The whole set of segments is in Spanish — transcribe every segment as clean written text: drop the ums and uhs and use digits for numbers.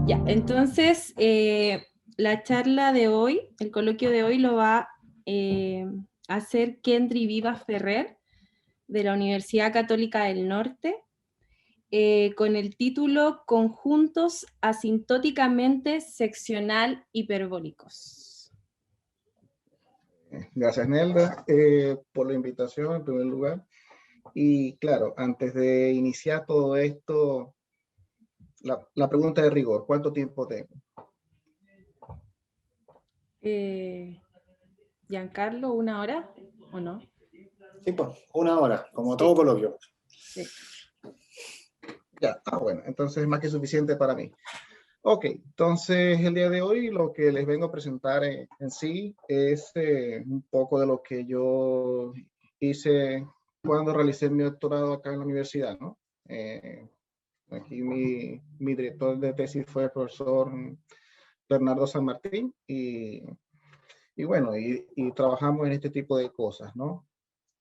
Ya, entonces la charla de hoy, el coloquio de hoy lo va a hacer Kendry Vivas Ferrer de la Universidad Católica del Norte con el título Conjuntos asintóticamente seccional hiperbólicos. Gracias, Nelda, por la invitación en primer lugar. Y claro, antes de iniciar todo esto, la pregunta de rigor, ¿cuánto tiempo tengo? Giancarlo, ¿1 hora o no? Sí, pues, 1 hora, como todo coloquio. Sí. Ya, bueno, entonces es más que suficiente para mí. Ok, entonces el día de hoy lo que les vengo a presentar en sí es un poco de lo que yo hice cuando realicé mi doctorado acá en la universidad, ¿no? Aquí mi director de tesis fue el profesor Bernardo San Martín y bueno, y trabajamos en este tipo de cosas, ¿no?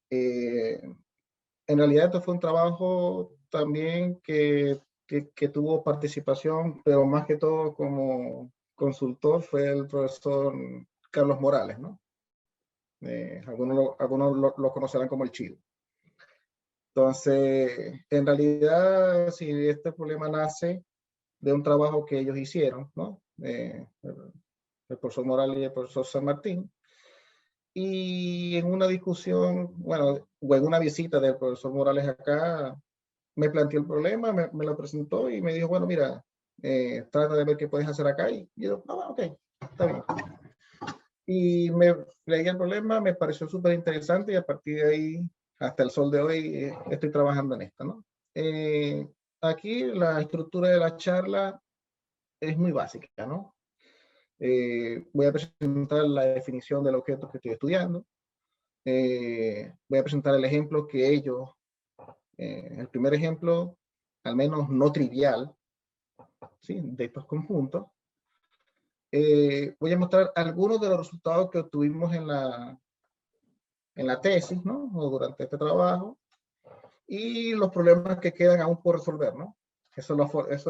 En realidad esto fue un trabajo también que tuvo participación, pero más que todo como consultor fue el profesor Carlos Morales, ¿no? Algunos lo conocerán como el Chivo. Entonces, en realidad, si este problema nace de un trabajo que ellos hicieron, ¿no? El profesor Morales y el profesor San Martín. Y en una discusión, bueno, o en una visita del profesor Morales acá, me planteó el problema, me lo presentó y me dijo, bueno, mira, trata de ver qué puedes hacer acá. Y yo, ah, ok, está bien. Y me leí el problema, me pareció súper interesante y a partir de ahí, hasta el sol de hoy, estoy trabajando en esto, ¿no? Aquí la estructura de la charla es muy básica, ¿no? Voy a presentar la definición del objeto que estoy estudiando. Voy a presentar el ejemplo que ellos, el primer ejemplo, al menos no trivial, ¿sí? De estos conjuntos. Voy a mostrar algunos de los resultados que obtuvimos en la tesis, ¿no? O durante este trabajo, y los problemas que quedan aún por resolver, ¿no? Eso es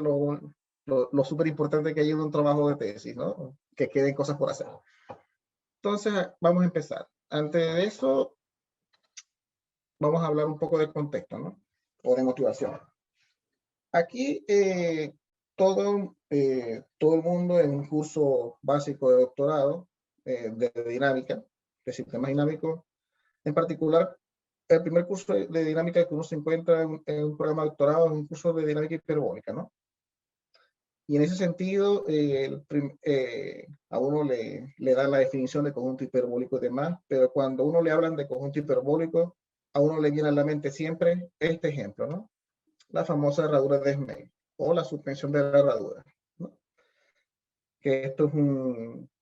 lo súper importante que hay en un trabajo de tesis, ¿no? Que queden cosas por hacer. Entonces, vamos a empezar. Antes de eso, vamos a hablar un poco del contexto, ¿no? O de motivación. Aquí, todo el mundo en un curso básico de doctorado de dinámica, de sistemas dinámicos, en particular, el primer curso de dinámica que uno se encuentra en un programa de doctorado es un curso de dinámica hiperbólica, ¿no? Y en ese sentido, a uno le dan la definición de conjunto hiperbólico y demás, pero cuando uno le hablan de conjunto hiperbólico, a uno le viene a la mente siempre este ejemplo, ¿no? La famosa herradura de Smale o la suspensión de la herradura, ¿no? Que esto es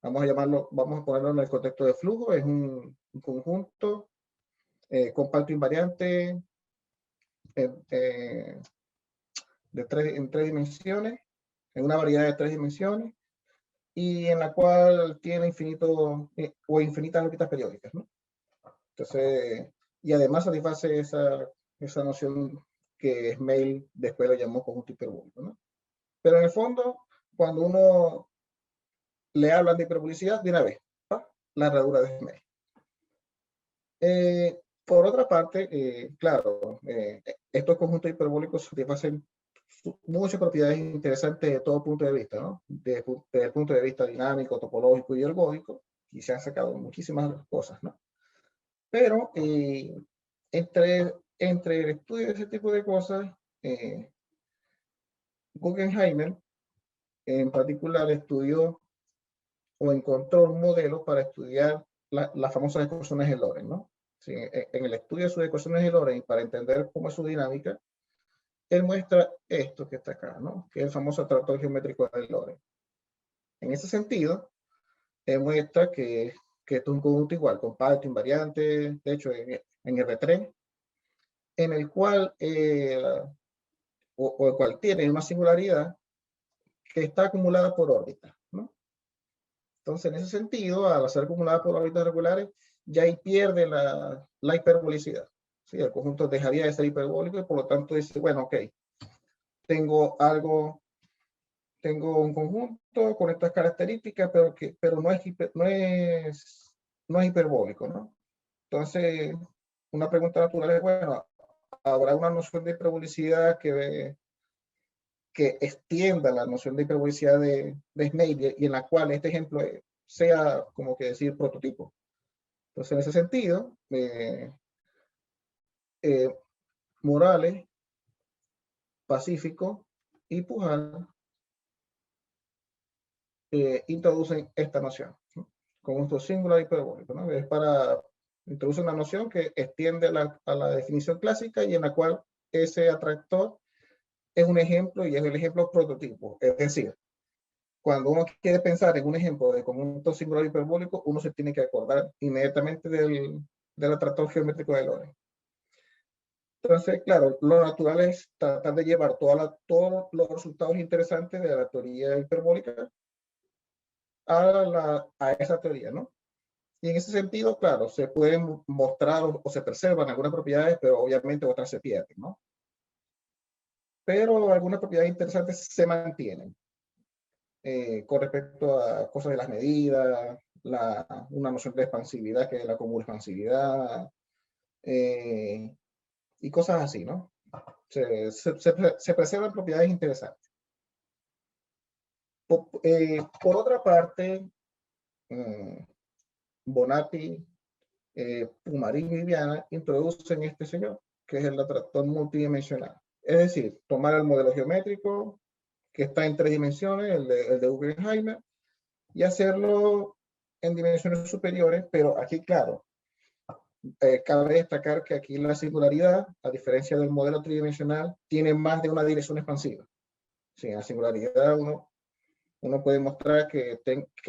vamos a llamarlo, vamos a ponerlo en el contexto de flujo, es un conjunto compacto invariante en 3 dimensiones, en una variedad de 3 dimensiones, y en la cual tiene infinito o infinitas órbitas periódicas, ¿no? Entonces, y además satisface esa noción que Smale después lo llamó conjunto hiperbólico, ¿no? Pero en el fondo, cuando uno le hablan de hiperbolicidad, de una vez, ¿no? La herradura de Smale. Por otra parte, claro, estos conjuntos hiperbólicos satisfacen muchas propiedades interesantes de todo punto de vista, ¿no? Desde el punto de vista dinámico, topológico y ergódico, y se han sacado muchísimas cosas, ¿no? Pero entre el estudio de ese tipo de cosas, Guggenheimer en particular estudió o encontró un modelo para estudiar las famosas ecuaciones de Lorentz, ¿no? Sí, en el estudio de sus ecuaciones de Lorentz, para entender cómo es su dinámica, él muestra esto que está acá, ¿no? Que es el famoso tractor geométrico de Lorentz. En ese sentido, él muestra que esto es un conjunto igual, compacto, invariante, de hecho en R3, en el cual, o el cual tiene una singularidad que está acumulada por órbitas, ¿no? Entonces, en ese sentido, al ser acumulada por órbitas regulares, ya ahí pierde la hiperbolicidad. ¿Sí? El conjunto dejaría de ser hiperbólico y por lo tanto dice, bueno, ok, tengo algo tengo un conjunto con estas características, pero no es hiperbólico, ¿no? Entonces, una pregunta natural es, bueno, ¿habrá una noción de hiperbolicidad que extienda la noción de hiperbolicidad de Schneider y en la cual este ejemplo sea, como que decir, prototipo? Entonces, en ese sentido, Morales, Pacífico y Pujol introducen esta noción, ¿no? Conjunto singular hiperbólico, ¿no? Es para introducir una noción que extiende a la definición clásica y en la cual ese atractor es un ejemplo y es el ejemplo prototipo. Es decir, cuando uno quiere pensar en un ejemplo de conjunto singular hiperbólico, uno se tiene que acordar inmediatamente del atractor geométrico de Lorentz. Entonces, claro, lo natural es tratar de llevar todos los resultados interesantes de la teoría hiperbólica a esa teoría, ¿no? Y en ese sentido, claro, se pueden mostrar o se preservan algunas propiedades, pero obviamente otras se pierden, ¿no? Pero algunas propiedades interesantes se mantienen con respecto a cosas de las medidas, una noción de expansividad que es la común expansividad, y cosas así, ¿no? Se preservan propiedades interesantes. Por otra parte, Bonatti, Pumarín y Viviana introducen este señor, que es el atractor multidimensional. Es decir, tomar el modelo geométrico que está en 3 dimensiones, el de Guggenheimer, y hacerlo en dimensiones superiores, pero aquí, claro, cabe destacar que aquí la singularidad, a diferencia del modelo tridimensional, tiene más de una dirección expansiva. Sí, en la singularidad uno puede mostrar que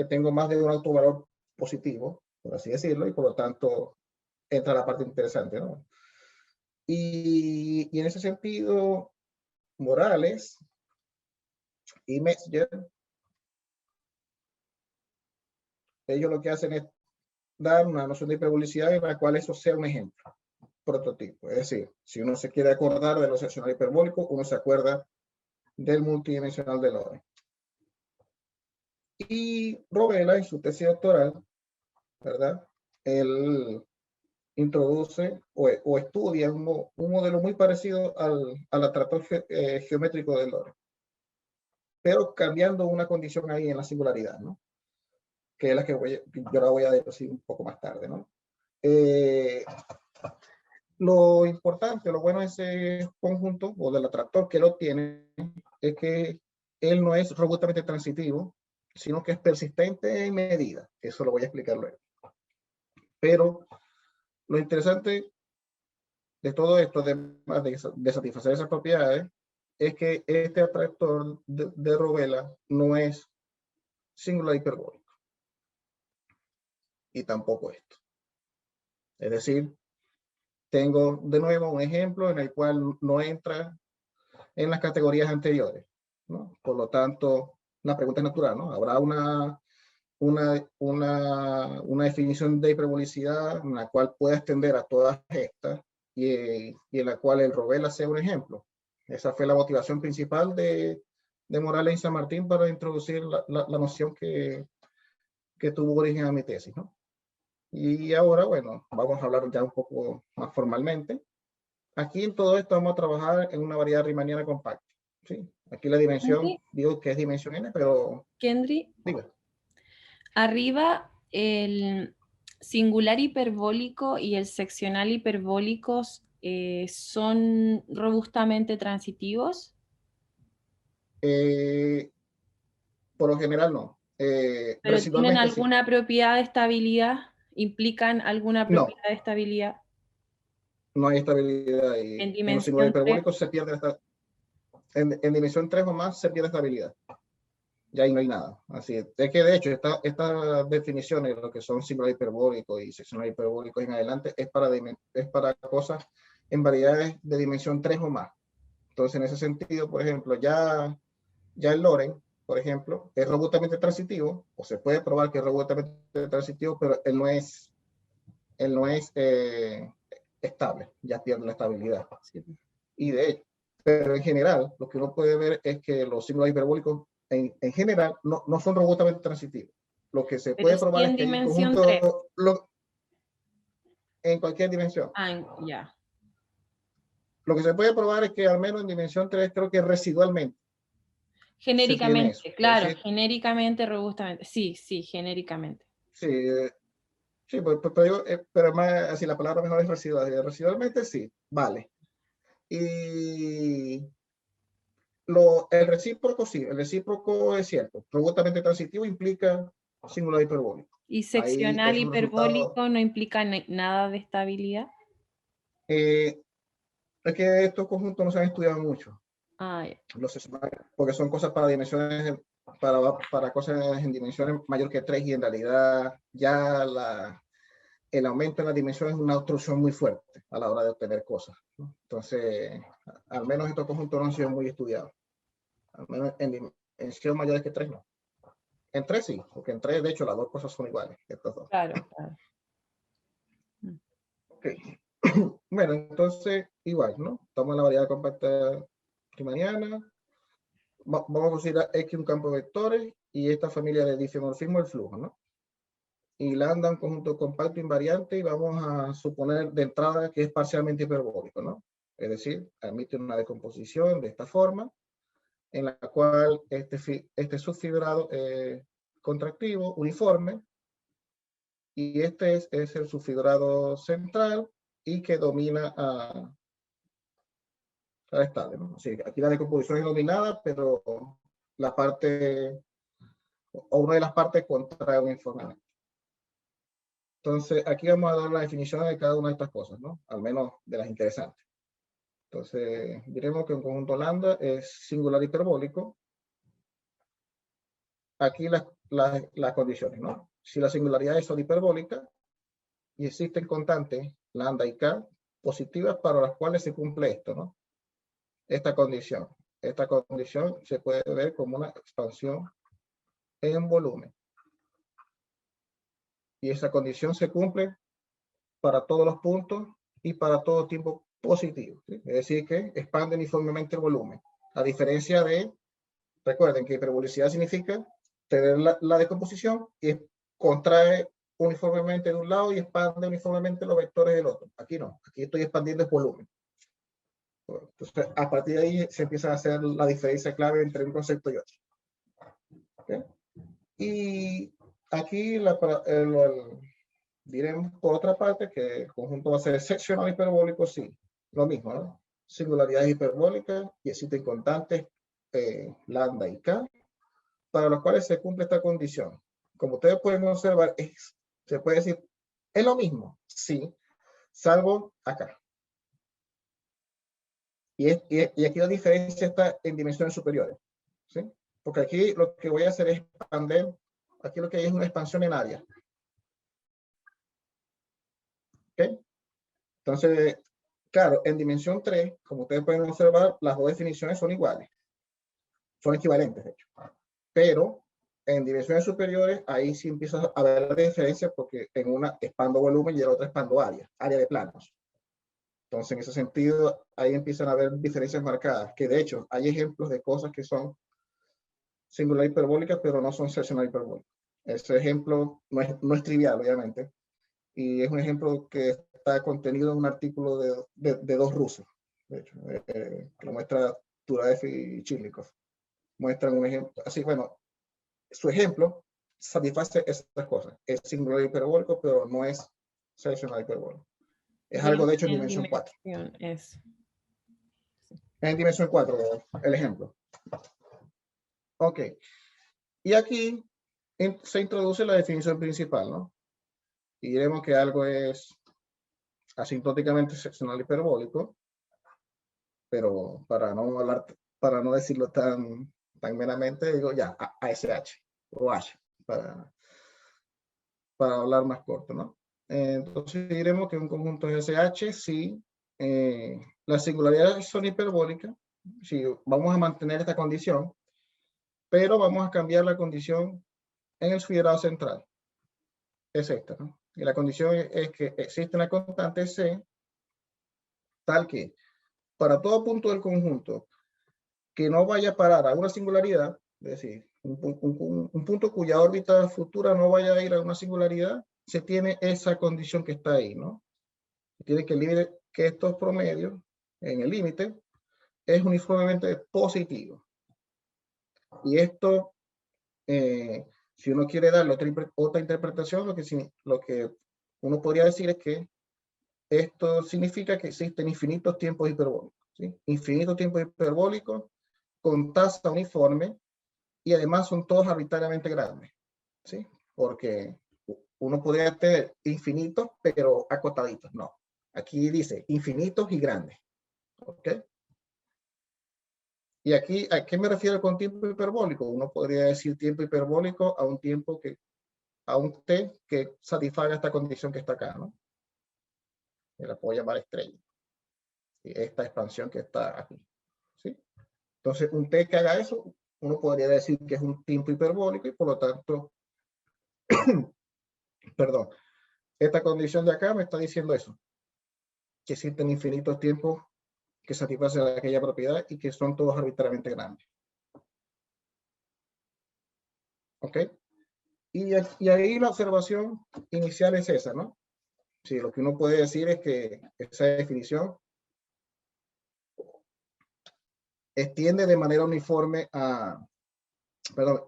tengo más de un autovalor positivo, por así decirlo, y por lo tanto entra la parte interesante, ¿no? Y en ese sentido, Morales y Metzger, ellos lo que hacen es dar una noción de hiperbolicidad en la cual eso sea un ejemplo, prototipo. Es decir, si uno se quiere acordar de lo seccional hiperbólico, uno se acuerda del multidimensional de Lorentz. Y Rovella, en su tesis doctoral, ¿verdad? Él introduce o estudia un modelo muy parecido al atractor geométrico de Lorentz, pero cambiando una condición ahí en la singularidad, ¿no? Que es la que yo la voy a decir un poco más tarde, ¿no? Lo importante, lo bueno de ese conjunto o del atractor que lo tiene es que él no es robustamente transitivo, sino que es persistente en medida. Eso lo voy a explicar luego. Pero lo interesante de todo esto, además de satisfacer esas propiedades, es que este atractor de Rovella no es singular hiperbólico. Y tampoco esto. Es decir, tengo de nuevo un ejemplo en el cual no entra en las categorías anteriores, ¿no? Por lo tanto, la pregunta es natural, ¿no? ¿Habrá una definición de hiperbolicidad en la cual pueda extender a todas estas y en la cual el Rovella sea un ejemplo? Esa fue la motivación principal de Morales y San Martín para introducir la noción que tuvo origen a mi tesis, ¿no? Y ahora, bueno, vamos a hablar ya un poco más formalmente. Aquí en todo esto vamos a trabajar en una variedad riemanniana compacta, ¿sí? Aquí la dimensión, digo que es dimensión n, pero... Kendry, diga. Arriba el singular hiperbólico y el seccional hiperbólicos son robustamente transitivos. Por lo general no. ¿Pero tienen Residualmente sí. alguna propiedad de estabilidad? ¿Implican alguna propiedad de estabilidad? No hay estabilidad y En en los singulares dimensión 3. hiperbólicos se pierde en dimensión 3 o más se pierde estabilidad. Ya ahí no hay nada. Así es que de hecho estas definiciones, lo que son singulares hiperbólicos y seccionales hiperbólicos en adelante, es para cosas en variedades de dimensión 3 o más. Entonces, en ese sentido, por ejemplo, ya el Lorentz, por ejemplo, es robustamente transitivo, o se puede probar que es robustamente transitivo, pero él no es estable, ya pierde la estabilidad. Sí. Y de hecho, pero en general, lo que uno puede ver es que los símbolos hiperbólicos en general no son robustamente transitivos. Lo que se Pero puede sí probar en es que hay un dimensión conjunto en cualquier dimensión. Ya. Lo que se puede probar es que al menos en dimensión 3 creo que residualmente se tiene eso. Genéricamente, claro, Es decir, genéricamente, robustamente. Sí, sí, genéricamente. sí, sí, pero más así la palabra mejor es residual. Residualmente sí, vale. Y el recíproco sí, el recíproco es cierto. Robustamente transitivo implica singular hiperbólico. ¿Y Ahí seccional es un resultado. hiperbólico no implica nada de estabilidad? Es que estos conjuntos no se han estudiado mucho, Ah, ya. porque son cosas para dimensiones, para cosas en dimensiones mayor que 3 y en realidad ya el aumento en las dimensiones es una obstrucción muy fuerte a la hora de obtener cosas, ¿no? Entonces, al menos estos conjuntos no han sido muy estudiados. Al menos en dimensiones mayores que 3 no. En 3 sí, porque en 3 de hecho las dos cosas son iguales, estos dos. Claro, claro. Okay. Bueno, entonces igual, ¿no? Estamos en la variedad compacta riemanniana. Vamos a considerar X un campo de vectores y esta familia de difeomorfismo el flujo, ¿no? Y lambda un conjunto compacto invariante y vamos a suponer de entrada que es parcialmente hiperbólico, ¿no? Es decir, admite una decomposición de esta forma en la cual este subfibrado contractivo uniforme y este es el subfibrado central y que domina a estable, ¿no? Así que aquí la decomposición es dominada, pero la parte o una de las partes contrae uniformemente. Entonces, aquí vamos a dar la definición de cada una de estas cosas, ¿no? Al menos de las interesantes. Entonces, diremos que un conjunto lambda es singular hiperbólico. Aquí las condiciones, ¿no? Si las singularidades son hiperbólicas y existen constantes lambda y k positivas para las cuales se cumple esto, ¿no? Esta condición. Esta condición se puede ver como una expansión en volumen. Y esa condición se cumple para todos los puntos y para todo tiempo positivo, ¿sí? Es decir, que expande uniformemente el volumen. A diferencia de, recuerden que hiperbolicidad significa tener la decomposición y contrae uniformemente de un lado y expande uniformemente los vectores del otro. Aquí no, aquí estoy expandiendo el volumen. Entonces, a partir de ahí se empieza a hacer la diferencia clave entre un concepto y otro. ¿Okay? Y aquí diremos por otra parte que el conjunto va a ser seccional hiperbólico, sí, lo mismo, ¿no? Singularidades hiperbólicas y existen constantes lambda y k, para los cuales se cumple esta condición. Como ustedes pueden observar, se puede decir, es lo mismo, sí, salvo acá. Y aquí la diferencia está en dimensiones superiores, ¿sí? Porque aquí lo que voy a hacer es expandir, aquí lo que hay es una expansión en área. ¿Ok? Entonces, claro, en dimensión 3, como ustedes pueden observar, las dos definiciones son iguales. Son equivalentes, de hecho. Pero en dimensiones superiores, ahí sí empieza a haber la diferencia porque en una expando volumen y en la otra expando área de planos. Entonces, en ese sentido, ahí empiezan a haber diferencias marcadas, que de hecho hay ejemplos de cosas que son singular hiperbólicas, pero no son seccional hiperbólicas. Ese ejemplo no es trivial, obviamente, y es un ejemplo que está contenido en un artículo de dos rusos, de hecho, lo muestra Turaev y Chilnikov. Muestran un ejemplo, así, bueno, su ejemplo satisface esas cosas. Es singular hiperbólico, pero no es seccional hiperbólico. Es algo, de hecho, en dimensión 4. Es. En dimensión 4, el ejemplo. Ok. Y aquí se introduce la definición principal, ¿no? Y diremos que algo es asintóticamente seccional hiperbólico, pero para no decirlo tan meramente, digo ya, ASH o H, para hablar más corto, ¿no? Entonces diremos que un conjunto es SH si las singularidades son hiperbólicas, si vamos a mantener esta condición, pero vamos a cambiar la condición en el subfibrado central. Es esta, ¿no? Y la condición es que existe una constante C tal que para todo punto del conjunto que no vaya a parar a una singularidad, es decir, un punto cuya órbita futura no vaya a ir a una singularidad, se tiene esa condición que está ahí, ¿no? Se tiene que estos promedios en el límite es uniformemente positivo. Y esto, si uno quiere darle otra interpretación, lo que uno podría decir es que esto significa que existen infinitos tiempos hiperbólicos, ¿sí? Infinitos tiempos hiperbólicos con tasa uniforme y además son todos arbitrariamente grandes, ¿sí? Porque uno podría tener infinitos, pero acotaditos. No. Aquí dice infinitos y grandes. ¿Ok? Y aquí, ¿a qué me refiero con tiempo hiperbólico? Uno podría decir tiempo hiperbólico a un tiempo a un t que satisfaga esta condición que está acá, ¿no? Y la puedo llamar estrella. ¿Sí? Esta expansión que está aquí. ¿Sí? Entonces, un t que haga eso, uno podría decir que es un tiempo hiperbólico y por lo tanto, perdón, esta condición de acá me está diciendo eso, que existen infinitos tiempos que satisfacen aquella propiedad y que son todos arbitrariamente grandes. ¿Ok? Y ahí la observación inicial es esa, ¿no? Sí, lo que uno puede decir es que esa definición extiende de manera uniforme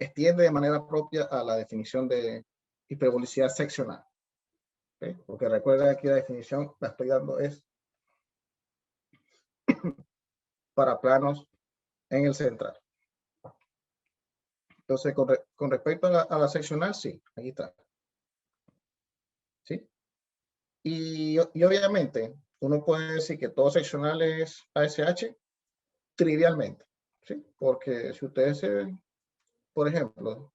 extiende de manera propia a la definición de hiperbolicidad seccional. ¿Okay? Porque recuerden que la definición la estoy dando es para planos en el central. Entonces, con respecto a la seccional, sí, ahí está. ¿Sí? Y obviamente, uno puede decir que todo seccional es ASH trivialmente, ¿sí? Porque si ustedes se ven, por ejemplo,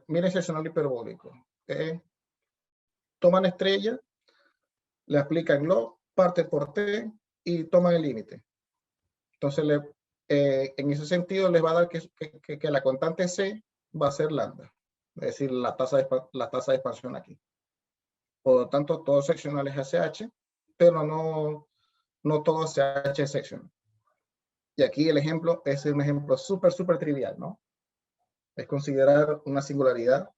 miren seccional hiperbólico, toman estrella, le aplican log, parte por t y toman el límite. Entonces, en ese sentido, les va a dar que la constante c va a ser lambda, es decir, la tasa de expansión aquí. Por lo tanto, todo seccional es ACH, pero no todo ACH es seccional. Y aquí el ejemplo es un ejemplo súper trivial, ¿no? Es considerar una singularidad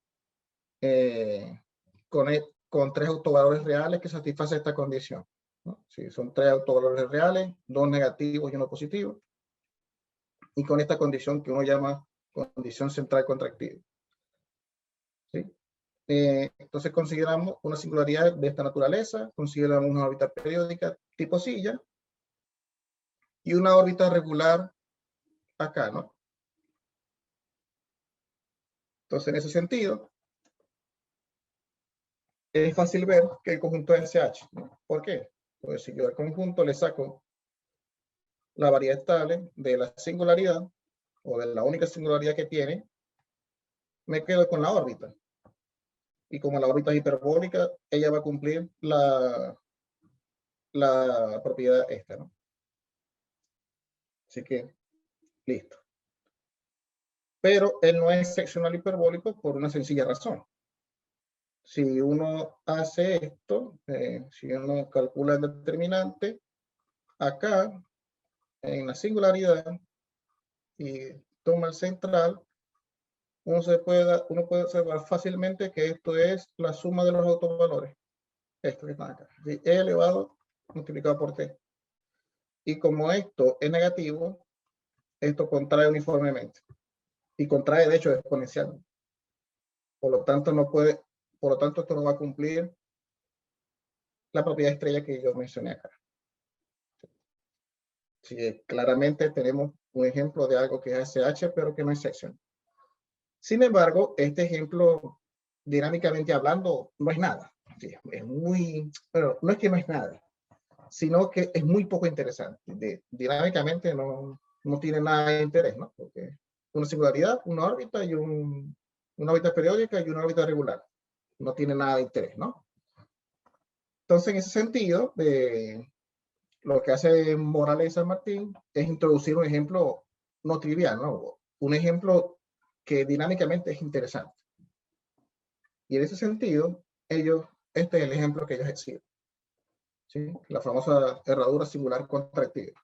con tres autovalores reales que satisface esta condición, ¿no? Sí, son tres autovalores reales, dos negativos y uno positivo, y con esta condición que uno llama condición central contractiva. ¿Sí? Entonces consideramos una singularidad de esta naturaleza, consideramos una órbita periódica tipo silla y una órbita regular acá, ¿no? Entonces, en ese sentido, es fácil ver que el conjunto es SH, ¿no? ¿Por qué? Pues si yo al conjunto le saco la variedad estable de la singularidad, o de la única singularidad que tiene, me quedo con la órbita. Y como la órbita es hiperbólica, ella va a cumplir la propiedad esta, ¿no? Así que, listo. Pero él no es seccional hiperbólico por una sencilla razón. Si uno hace esto, si uno calcula el determinante, acá, en la singularidad, y toma el central, uno puede observar fácilmente que esto es la suma de los autovalores. Esto que está acá. E elevado multiplicado por t. Y como esto es negativo, esto contrae uniformemente. Y contrae, de hecho, exponencialmente. Por lo tanto, esto no va a cumplir la propiedad estrella que yo mencioné acá. Sí, claramente tenemos un ejemplo de algo que es SH, pero que no es sección. Sin embargo, este ejemplo, dinámicamente hablando, no es nada. Sí, pero no es que no es nada, sino que es muy poco interesante. Dinámicamente no tiene nada de interés, ¿no? Porque una singularidad, una órbita y una órbita periódica y una órbita regular. No tiene nada de interés, ¿no? Entonces, en ese sentido, lo que hace Morales y San Martín es introducir un ejemplo no trivial, ¿no? Un ejemplo que dinámicamente es interesante. Y en ese sentido, este es el ejemplo que ellos exhiben. ¿Sí? La famosa herradura singular contractiva,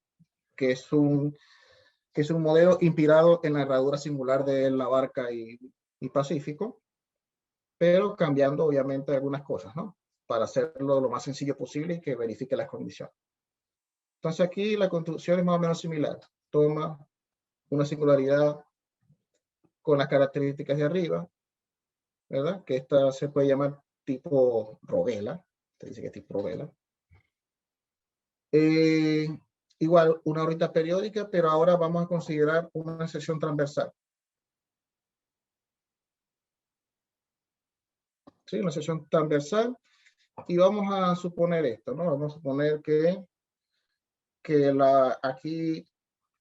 que es que es un modelo inspirado en la herradura singular de la Barca y Pacífico, pero cambiando obviamente algunas cosas, ¿no? Para hacerlo lo más sencillo posible y que verifique las condiciones. Entonces aquí la construcción es más o menos similar. Toma una singularidad con las características de arriba, ¿verdad? Que esta se puede llamar tipo Rovella. Se dice que es tipo Rovella. Igual una órbita periódica, pero ahora vamos a considerar una sección transversal. ¿Sí? Una sección transversal. Y vamos a suponer esto, ¿no? Vamos a suponer que aquí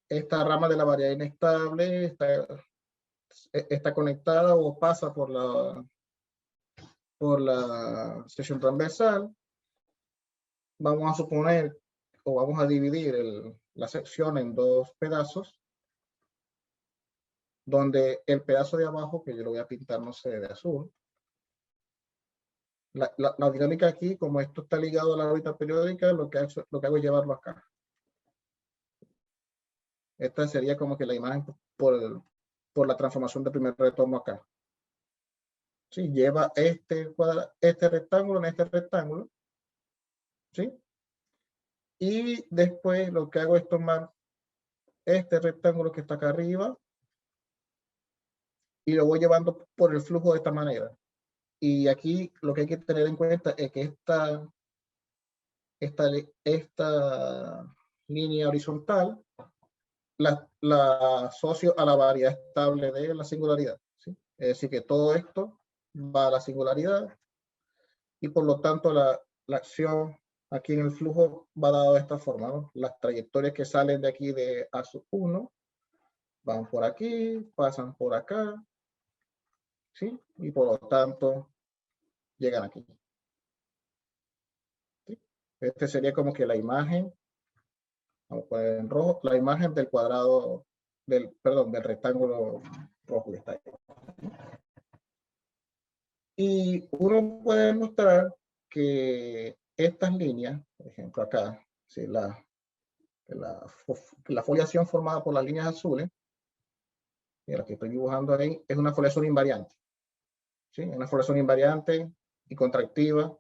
esta rama de la variedad inestable está conectada o pasa por la sección transversal. Vamos a suponer o vamos a dividir la sección en dos pedazos, donde el pedazo de abajo, que yo lo voy a pintar, no sé, de azul. La dinámica aquí, como esto está ligado a la órbita periódica, lo que hago es llevarlo acá. Esta sería como que la imagen por la transformación de primer retorno acá. ¿Sí? Lleva este rectángulo en este rectángulo. ¿Sí? Y después lo que hago es tomar este rectángulo que está acá arriba y lo voy llevando por el flujo de esta manera. Y aquí lo que hay que tener en cuenta es que esta línea horizontal la asocio a la variedad estable de la singularidad. ¿Sí? Es decir, que todo esto va a la singularidad y por lo tanto la acción aquí en el flujo va dado de esta forma, ¿no? Las trayectorias que salen de aquí de A1 van por aquí, pasan por acá, ¿sí? Y por lo tanto llegan aquí. ¿Sí? Este sería como que la imagen, vamos a poner en rojo, la imagen del cuadrado, del rectángulo rojo que está ahí. Y uno puede mostrar que estas líneas, por ejemplo acá, ¿sí? la foliación formada por las líneas azules, la que estoy dibujando ahí, es una foliación invariante. ¿Sí? Una foliación invariante y contractiva.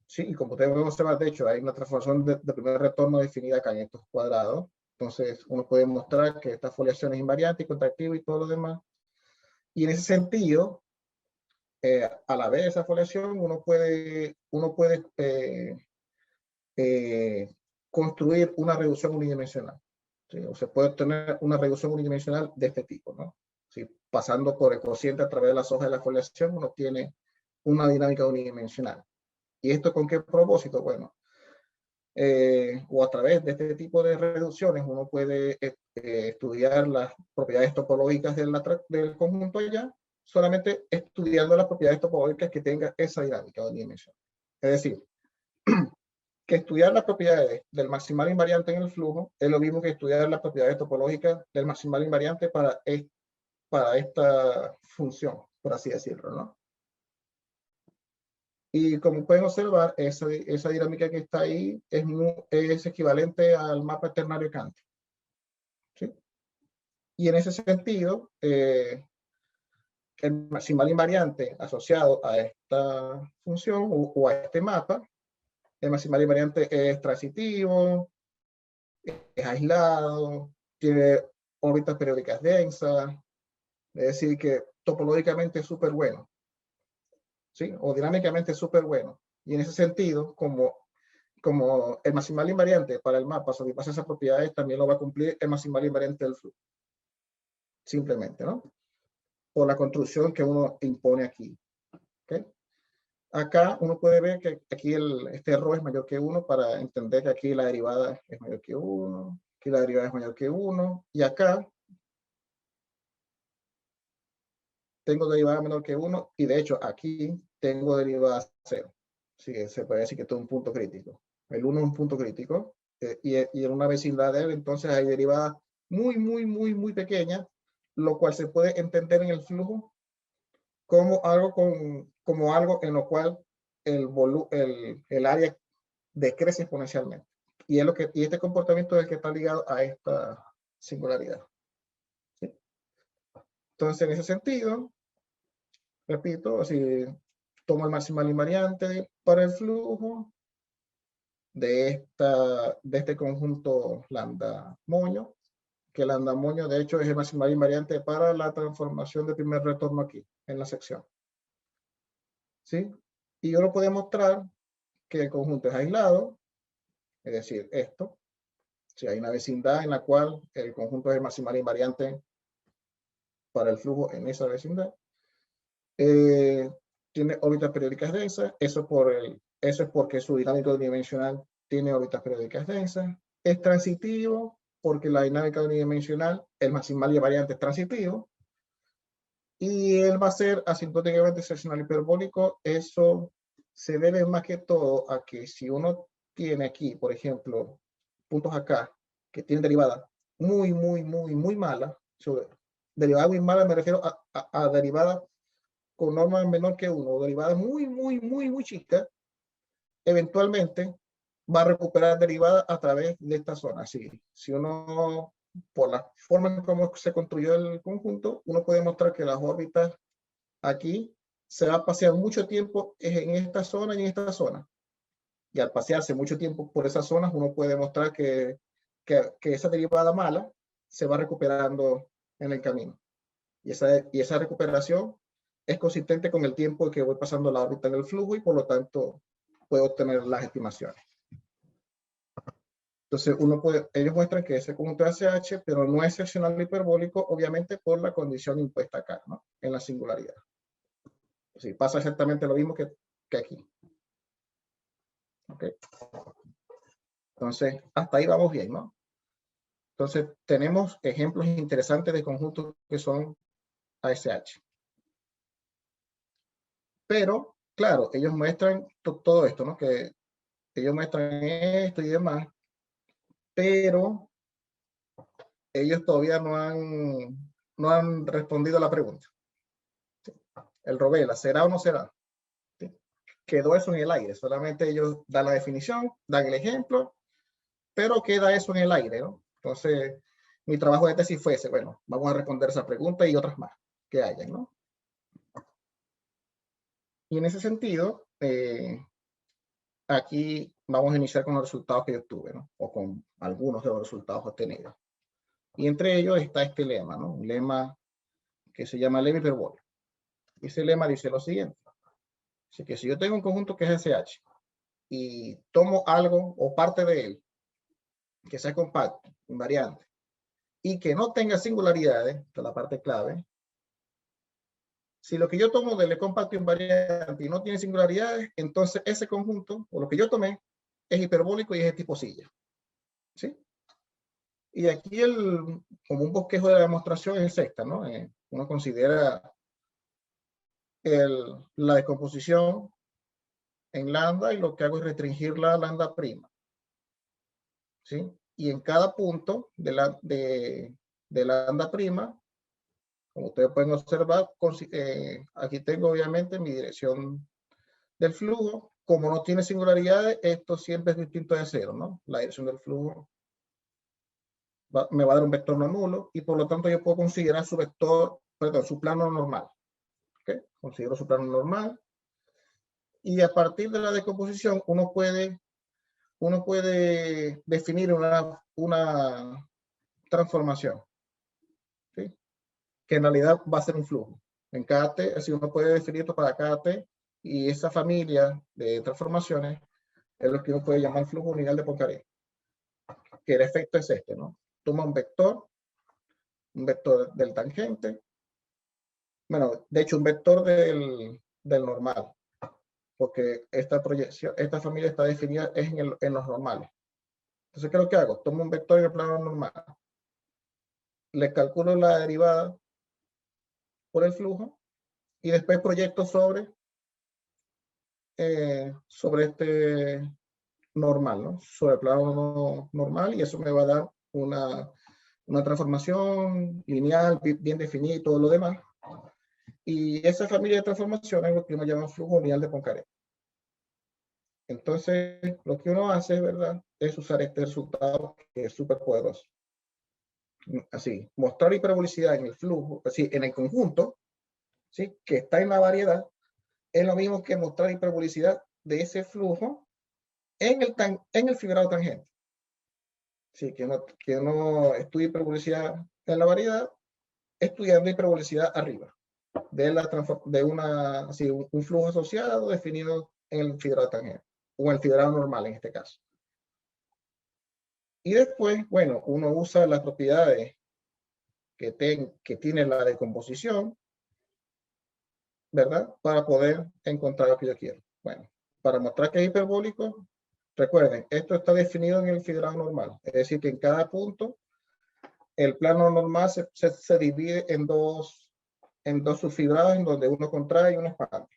Sí, y como ustedes pueden observar, de hecho, hay una transformación de primer retorno definida acá en estos cuadrados. Entonces, uno puede mostrar que esta foliación es invariante y contractiva y todo lo demás. Y en ese sentido, a la vez de esa foliación, uno puede construir una reducción unidimensional. ¿Sí? O se puede obtener una reducción unidimensional de este tipo, ¿no? ¿Sí? Pasando por el cociente a través de las hojas de la foliación, uno tiene una dinámica unidimensional. ¿Y esto con qué propósito? Bueno, o a través de este tipo de reducciones uno puede estudiar las propiedades topológicas del conjunto allá, solamente estudiando las propiedades topológicas que tenga esa dinámica unidimensional. Es decir, que estudiar las propiedades del maximal invariante en el flujo es lo mismo que estudiar las propiedades topológicas del maximal invariante para esta función, por así decirlo, ¿no? Y como pueden observar, esa dinámica que está ahí es equivalente al mapa ternario cántico. ¿Sí? Y en ese sentido, el maximal invariante asociado a esta función o a este mapa, el maximal invariante es transitivo, es aislado, tiene órbitas periódicas densas, es decir, que topológicamente es súper bueno, ¿sí? O dinámicamente es súper bueno. Y en ese sentido, como el maximal invariante para el mapa satisface esas propiedades, también lo va a cumplir el maximal invariante del flujo. Simplemente, ¿no? Por la construcción que uno impone aquí. ¿Okay? Acá uno puede ver que aquí este error es mayor que 1 para entender que aquí la derivada es mayor que 1, aquí la derivada es mayor que 1, y acá tengo derivada menor que 1, y de hecho aquí tengo derivada 0. Así que se puede decir que esto es un punto crítico. El 1 es un punto crítico, y en una vecindad de él, entonces hay derivadas muy, muy, muy, muy pequeñas, lo cual se puede entender en el flujo como algo en lo cual el área decrece exponencialmente. Y, y este comportamiento es el que está ligado a esta singularidad. ¿Sí? Entonces, en ese sentido, repito, si tomo el maximal invariante para el flujo de este conjunto lambda moño, que lambda moño de hecho es el maximal invariante para la transformación de primer retorno aquí, en la sección. ¿Sí? Y yo lo puedo mostrar que el conjunto es aislado, es decir, esto. Si hay una vecindad en la cual el conjunto es el maximal invariante para el flujo en esa vecindad, tiene órbitas periódicas densas, eso es porque su dinámica unidimensional tiene órbitas periódicas densas, es transitivo porque la dinámica unidimensional, el maximal invariante es transitivo, y él va a ser asintóticamente seccional hiperbólico. Eso se debe más que todo a que si uno tiene aquí, por ejemplo, puntos acá que tienen derivadas muy malas, derivada muy mala me refiero a derivadas con norma menor que 1, o derivadas muy chicas, eventualmente va a recuperar derivadas a través de esta zona. Si uno, por la forma en cómo se construyó el conjunto, uno puede mostrar que las órbitas aquí se va a pasear mucho tiempo en esta zona y en esta zona. Y al pasearse mucho tiempo por esas zonas, uno puede mostrar que esa derivada mala se va recuperando en el camino. Y esa recuperación es consistente con el tiempo que voy pasando la órbita en el flujo, y por lo tanto puedo obtener las estimaciones. Entonces ellos muestran que ese conjunto es ACH, pero no es seccional hiperbólico, obviamente por la condición impuesta acá, ¿no? En la singularidad. Sí, pasa exactamente lo mismo que aquí. ¿Ok? Entonces, hasta ahí vamos bien, ¿no? Entonces, tenemos ejemplos interesantes de conjuntos que son ASH. Pero, claro, ellos muestran todo esto, ¿no? Que ellos muestran esto y demás, pero ellos todavía no han respondido a la pregunta. ¿Sí? El Rovela, ¿será o no será? ¿Sí? Quedó eso en el aire, solamente ellos dan la definición, dan el ejemplo, pero queda eso en el aire, ¿no? Entonces, mi trabajo de tesis fue ese, bueno, vamos a responder esa pregunta y otras más que hayan, ¿no? Y en ese sentido, aquí vamos a iniciar con los resultados que yo obtuve, ¿no? O con algunos de los resultados obtenidos. Y entre ellos está este lema, ¿no? Un lema que se llama lema hiperbólico. Ese lema dice lo siguiente. Así que si yo tengo un conjunto que es SH y tomo algo o parte de él que sea compacto, invariante, y que no tenga singularidades, esta es la parte clave. Si lo que yo tomo del compacto invariante y no tiene singularidades, entonces ese conjunto, o lo que yo tomé, es hiperbólico y es de tipo silla. ¿Sí? Y aquí como un bosquejo de la demostración es el sexta, ¿no? Uno considera la descomposición en lambda, y lo que hago es restringirla a lambda prima. ¿Sí? Y en cada punto de lambda prima, como ustedes pueden observar, aquí tengo obviamente mi dirección del flujo. Como no tiene singularidades, esto siempre es distinto de cero, ¿no? La dirección del flujo me va a dar un vector no nulo, y por lo tanto yo puedo considerar su vector, perdón, su plano normal. ¿Okay? Considero su plano normal, y a partir de la decomposición uno puede definir una transformación, ¿sí? Que en realidad va a ser un flujo. En cada t, así uno puede definir esto para cada t, y esa familia de transformaciones es lo que uno puede llamar flujo lineal de Poincaré. Que el efecto es este, ¿no? Toma un vector del tangente, bueno, de hecho un vector del normal, porque esta proyección, esta familia está definida en los normales. Entonces, ¿qué es lo que hago? Tomo un vector en el plano normal, le calculo la derivada por el flujo, y después proyecto sobre este normal, ¿no? Sobre el plano normal, y eso me va a dar una transformación lineal bien definida y todo lo demás. Y esa familia de transformaciones es lo que uno llama flujo lineal de Poincaré. Entonces, lo que uno hace, ¿verdad? Es usar este resultado que es súper poderoso. Así, mostrar hiperbolicidad en el flujo, así, en el conjunto, ¿sí? Que está en la variedad, es lo mismo que mostrar hiperbolicidad de ese flujo en el fibrado tangente. Sí, que no estudie hiperbolicidad en la variedad, estudiando hiperbolicidad arriba, así, un flujo asociado definido en el fibrado tangente, o en el fibrado normal en este caso. Y después, bueno, uno usa las propiedades que tiene la decomposición, ¿verdad? Para poder encontrar lo que yo quiero. Bueno, para mostrar que es hiperbólico, recuerden, esto está definido en el fibrado normal. Es decir, que en cada punto, el plano normal se divide en dos subfibrados en donde uno contrae y uno expande.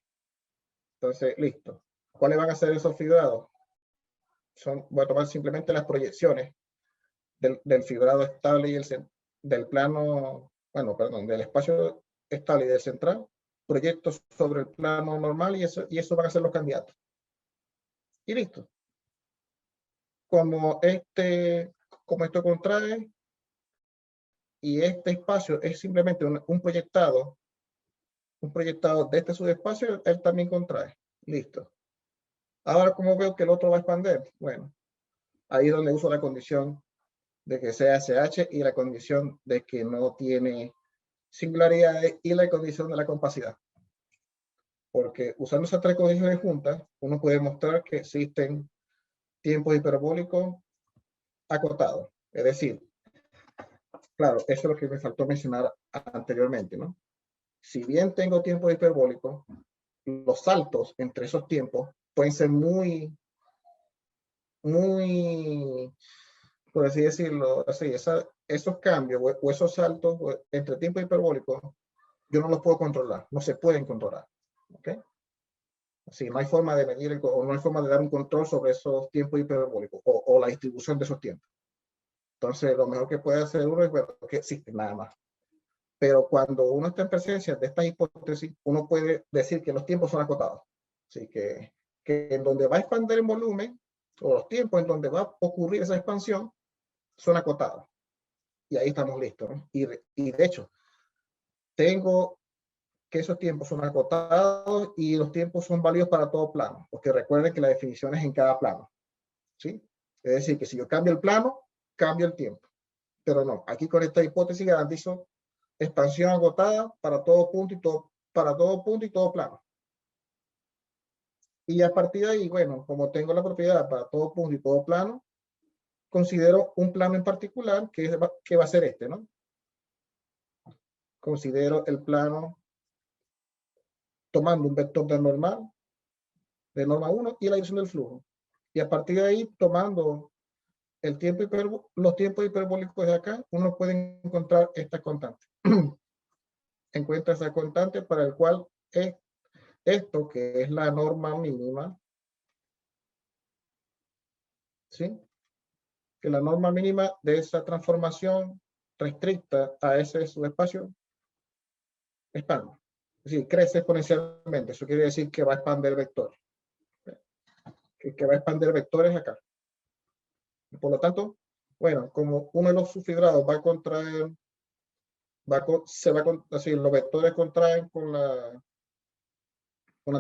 Entonces, listo. ¿Cuáles van a ser esos fibrados? Voy a tomar simplemente las proyecciones del fibrado estable y del plano, bueno, perdón, del espacio estable y del central, proyectos sobre el plano normal y eso van a ser los candidatos. Y listo. Como esto contrae y este espacio es simplemente un proyectado de este subespacio, él también contrae. Listo. Ahora, ¿cómo veo que el otro va a expandir? Bueno, ahí es donde uso la condición de que sea SH y la condición de que no tiene singularidades y la condición de la compacidad. Porque usando esas tres condiciones juntas, uno puede mostrar que existen tiempos hiperbólicos acotados. Es decir, claro, eso es lo que me faltó mencionar anteriormente, ¿no? Si bien tengo tiempos hiperbólicos, los saltos entre esos tiempos pueden ser muy, por así decirlo, así, esos cambios o esos saltos entre tiempos hiperbólicos, yo no los puedo controlar, no se pueden controlar. ¿Ok? Así, no hay forma de medir, o no hay forma de dar un control sobre esos tiempos hiperbólicos o la distribución de esos tiempos. Entonces, lo mejor que puede hacer uno es ver que existe nada más. Pero cuando uno está en presencia de esta hipótesis, uno puede decir que los tiempos son acotados. Así que en donde va a expandir el volumen, o los tiempos en donde va a ocurrir esa expansión, son acotados. Y ahí estamos listos, ¿no? Y de hecho, tengo que esos tiempos son acotados y los tiempos son válidos para todo plano, porque recuerden que la definición es en cada plano, ¿sí? Es decir, que si yo cambio el plano, cambio el tiempo. Pero no, aquí con esta hipótesis garantizo expansión agotada para todo punto y todo plano. Y a partir de ahí, bueno, como tengo la propiedad para todo punto y todo plano, considero un plano en particular que va a ser este, ¿no? Considero el plano tomando un vector de norma 1 y la dirección del flujo. Y a partir de ahí, tomando los tiempos hiperbólicos de acá, uno puede encontrar esta constante. Encuentra esa constante para el cual es esto, que es la norma mínima, ¿sí? Que la norma mínima de esa transformación restricta a ese subespacio expande. Es decir, crece exponencialmente. Eso quiere decir que va a expandir vectores. Que va a expandir vectores acá. Por lo tanto, bueno, como uno de los subfibrados va a contraer, así, los vectores contraen con la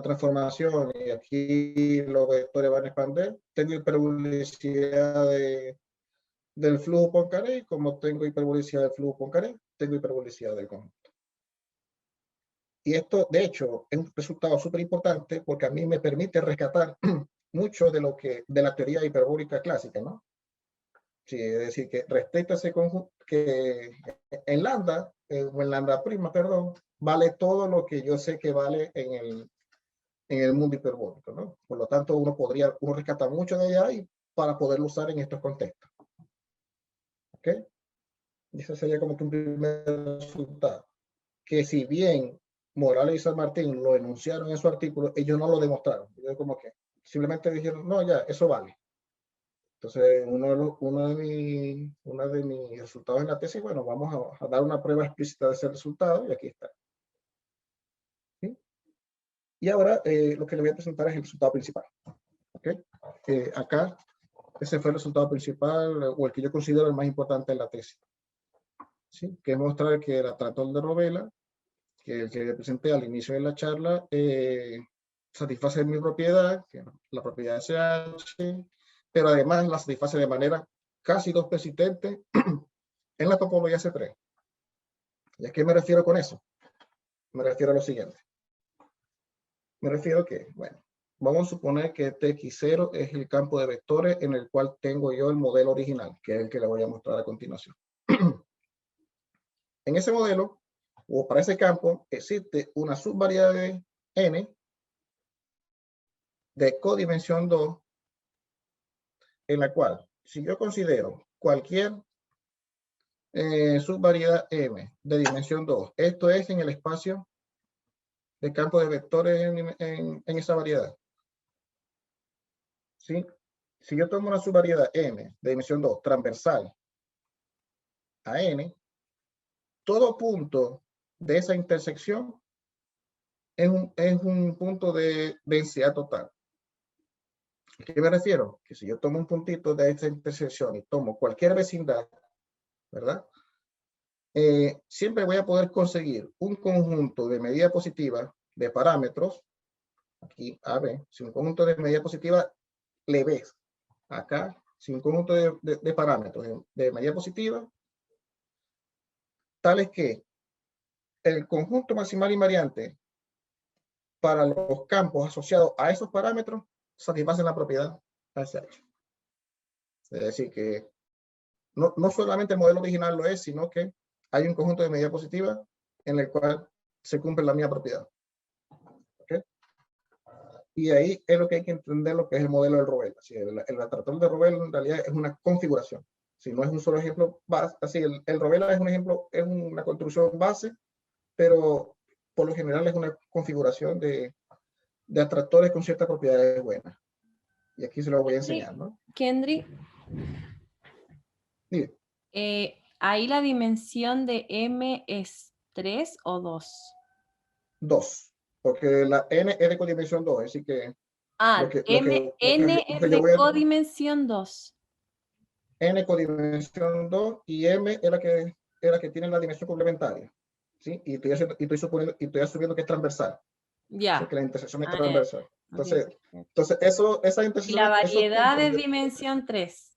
transformación y aquí los vectores van a expandir, tengo hiperbolicidad del flujo Poincaré y como tengo hiperbolicidad del flujo Poincaré, tengo hiperbolicidad del conjunto. Y esto, de hecho, es un resultado súper importante porque a mí me permite rescatar mucho de la teoría hiperbólica clásica, ¿no? Sí, es decir, que respecto a ese conjunto, que en lambda, o en lambda prima, perdón, vale todo lo que yo sé que vale en el mundo hiperbólico, ¿no? Por lo tanto, uno rescata mucho de allá para poderlo usar en estos contextos. ¿Ok? Y eso sería como que un primer resultado. Que si bien Morales y San Martín lo enunciaron en su artículo, ellos no lo demostraron. Ellos como que simplemente dijeron, no, ya, eso vale. Entonces, uno de mis resultados en la tesis, bueno, vamos a dar una prueba explícita de ese resultado y aquí está. ¿Sí? Y ahora lo que le voy a presentar es el resultado principal. ¿Ok? Acá, ese fue el resultado principal o el que yo considero el más importante en la tesis. ¿Sí? Que es mostrar que el atractor de Rovella, que el que presenté al inicio de la charla, satisface mi propiedad, que es la propiedad SH, pero además la satisface de manera casi dos persistente en la topología C3. ¿Y a qué me refiero con eso? Me refiero a lo siguiente. Me refiero que, bueno, vamos a suponer que TX0 es el campo de vectores en el cual tengo yo el modelo original, que es el que le voy a mostrar a continuación. En ese modelo, o para ese campo, existe una subvariable n de codimensión 2, en la cual, si yo considero cualquier subvariedad m de dimensión 2, esto es en el espacio de campo de vectores en esa variedad. ¿Sí? Si yo tomo una subvariedad m de dimensión 2 transversal a n, todo punto de esa intersección es un punto de densidad total. ¿A qué me refiero? Que si yo tomo un puntito de esta intersección y tomo cualquier vecindad, ¿verdad? Siempre voy a poder conseguir un conjunto de medida positiva de parámetros, aquí A, B, si un conjunto de medida positiva le ves, acá, si un conjunto de parámetros de medida positiva, tales que el conjunto maximal invariante para los campos asociados a esos parámetros satisfacen la propiedad SH. Es decir, que no solamente el modelo original lo es, sino que hay un conjunto de medida positiva en el cual se cumple la misma propiedad. ¿Okay? Y ahí es lo que hay que entender lo que es el modelo de Rovella. Si el atractor de Rovella en realidad es una configuración. Si no es un solo ejemplo, así el Rovella es un ejemplo, es una construcción base, pero por lo general es una configuración de atractores con ciertas propiedades buenas. Y aquí se lo voy a enseñar, ¿no? Kendry, ahí la dimensión de M es 3 o 2. 2, porque la n es de codimensión 2, así que N es de codimensión 2. N codimensión 2 y M es la que tiene la dimensión complementaria. ¿Sí? Y estoy asumiendo que es transversal. Ya. ¿Sí? Que la intersección es transversal. Entonces, okay. esa intersección. Y la variedad es dimensión 3.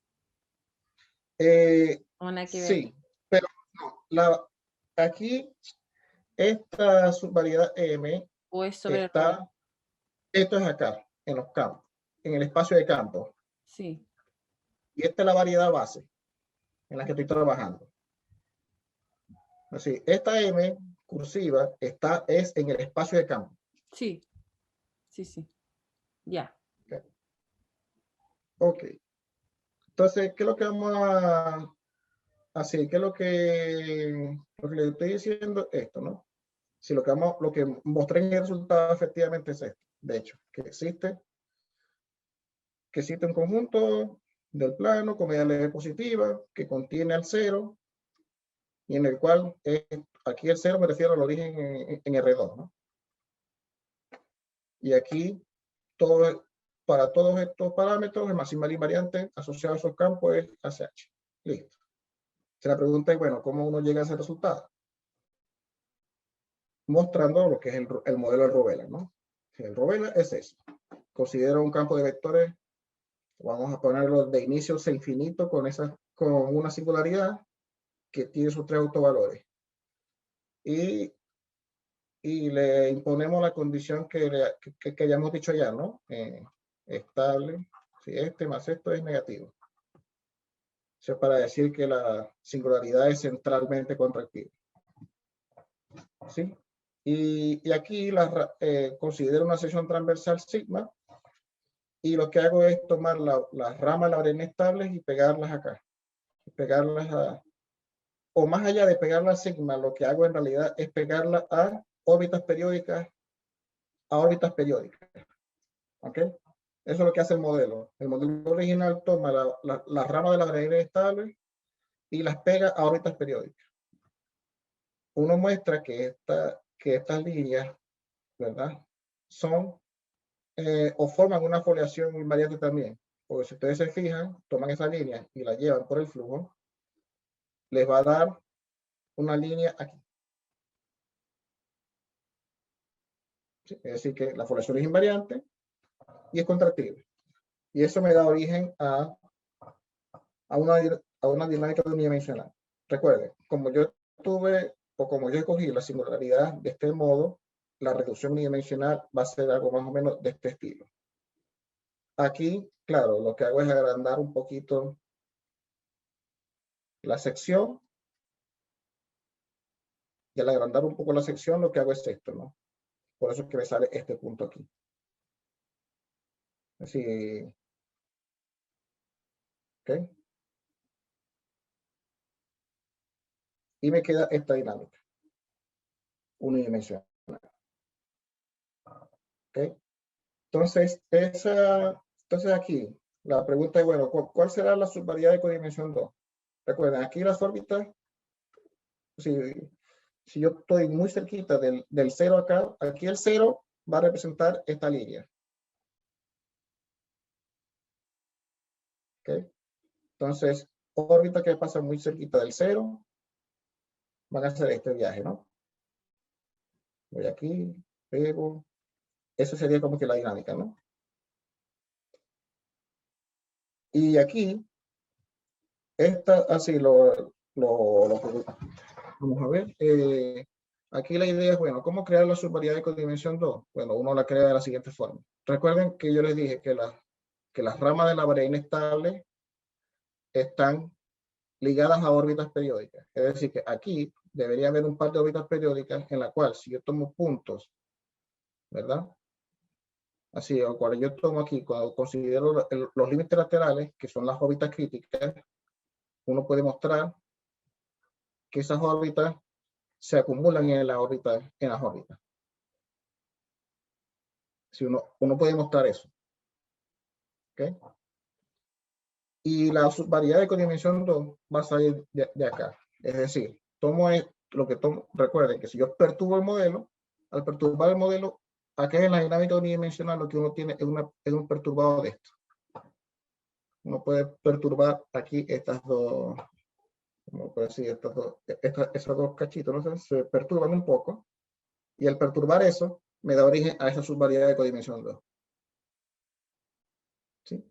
Sí, pero no, aquí esta subvariedad M o es sobre está, esto es acá, en los campos, en el espacio de campo. Sí. Y esta es la variedad base en la que estoy trabajando. Así, esta M cursiva es en el espacio de campo. Sí. Ya. Ok. Entonces, ¿qué es lo que vamos a hacer? ¿Qué es lo que le estoy diciendo? Esto, ¿no? Si lo que mostré en el resultado efectivamente es esto. De hecho, que existe un conjunto del plano con medida leve positiva que contiene al cero y en el cual aquí el cero me refiero al origen en R2, ¿no? Y aquí para todos estos parámetros el maximal invariante asociado a esos campos es ACH. Listo. Se la pregunta es, bueno, ¿cómo uno llega a ese resultado? Mostrando lo que es el modelo de Rovella, ¿no? El Rovella es eso. Considero un campo de vectores, vamos a ponerlo de inicio a infinito con una singularidad que tiene sus tres autovalores. Y le imponemos la condición que ya hemos dicho ya, ¿no? Estable, si este más esto es negativo. Eso es para decir que la singularidad es centralmente contractiva. ¿Sí? Y aquí considero una sección transversal sigma y lo que hago es tomar las ramas de la variedad estables y pegarlas acá. O más allá de pegarlas a sigma, lo que hago en realidad es pegarlas a órbitas periódicas. ¿Ok? Eso es lo que hace el modelo. El modelo original toma la rama de la variable estable y las pega a órbitas periódicas. Uno muestra que estas líneas, ¿verdad? Son o forman una foliación invariante también. Porque si ustedes se fijan, toman esa línea y la llevan por el flujo, les va a dar una línea aquí. ¿Sí? Es decir, que la foliación es invariante y es contractible. Y eso me da origen a una dinámica unidimensional. Recuerden, como yo escogí la singularidad de este modo, la reducción unidimensional va a ser algo más o menos de este estilo. Aquí, claro, lo que hago es agrandar un poquito la sección. Y al agrandar un poco la sección, lo que hago es esto, ¿no? Por eso es que me sale este punto aquí. Así. ¿Ok? Y me queda esta dinámica unidimensional. ¿Ok? Entonces, aquí, la pregunta es, bueno, ¿cuál será la subvariedad de codimensión 2? Recuerden, aquí las órbitas, si yo estoy muy cerquita del 0 acá, aquí el 0 va a representar esta línea. ¿Ok? Entonces, órbitas que pasan muy cerquita del 0 van a hacer este viaje, ¿no? Voy aquí, pego. Eso sería como que la dinámica, ¿no? Y aquí, así vamos a ver. Aquí la idea es, bueno, ¿cómo crear la subvariedad de codimensión 2? Bueno, uno la crea de la siguiente forma. Recuerden que yo les dije que las ramas de la variedad inestable están ligadas a órbitas periódicas. Es decir, que aquí debería haber un par de órbitas periódicas en la cual, si yo tomo puntos, ¿verdad? Así, o cuando yo tomo aquí, cuando considero los límites laterales, que son las órbitas críticas, uno puede mostrar que esas órbitas se acumulan en las órbitas. Si uno puede mostrar eso. ¿Okay? Y la subvariedad de codimensión 2 va a salir de acá. Es decir, recuerden que si yo perturbo el modelo, al perturbar el modelo, acá en la dinámica unidimensional lo que uno tiene es un perturbado de esto. Uno puede perturbar aquí estas dos, como puedo decir, esos dos cachitos, ¿no? Se perturban un poco, y al perturbar eso, me da origen a esa subvariedad de codimensión 2. ¿Sí?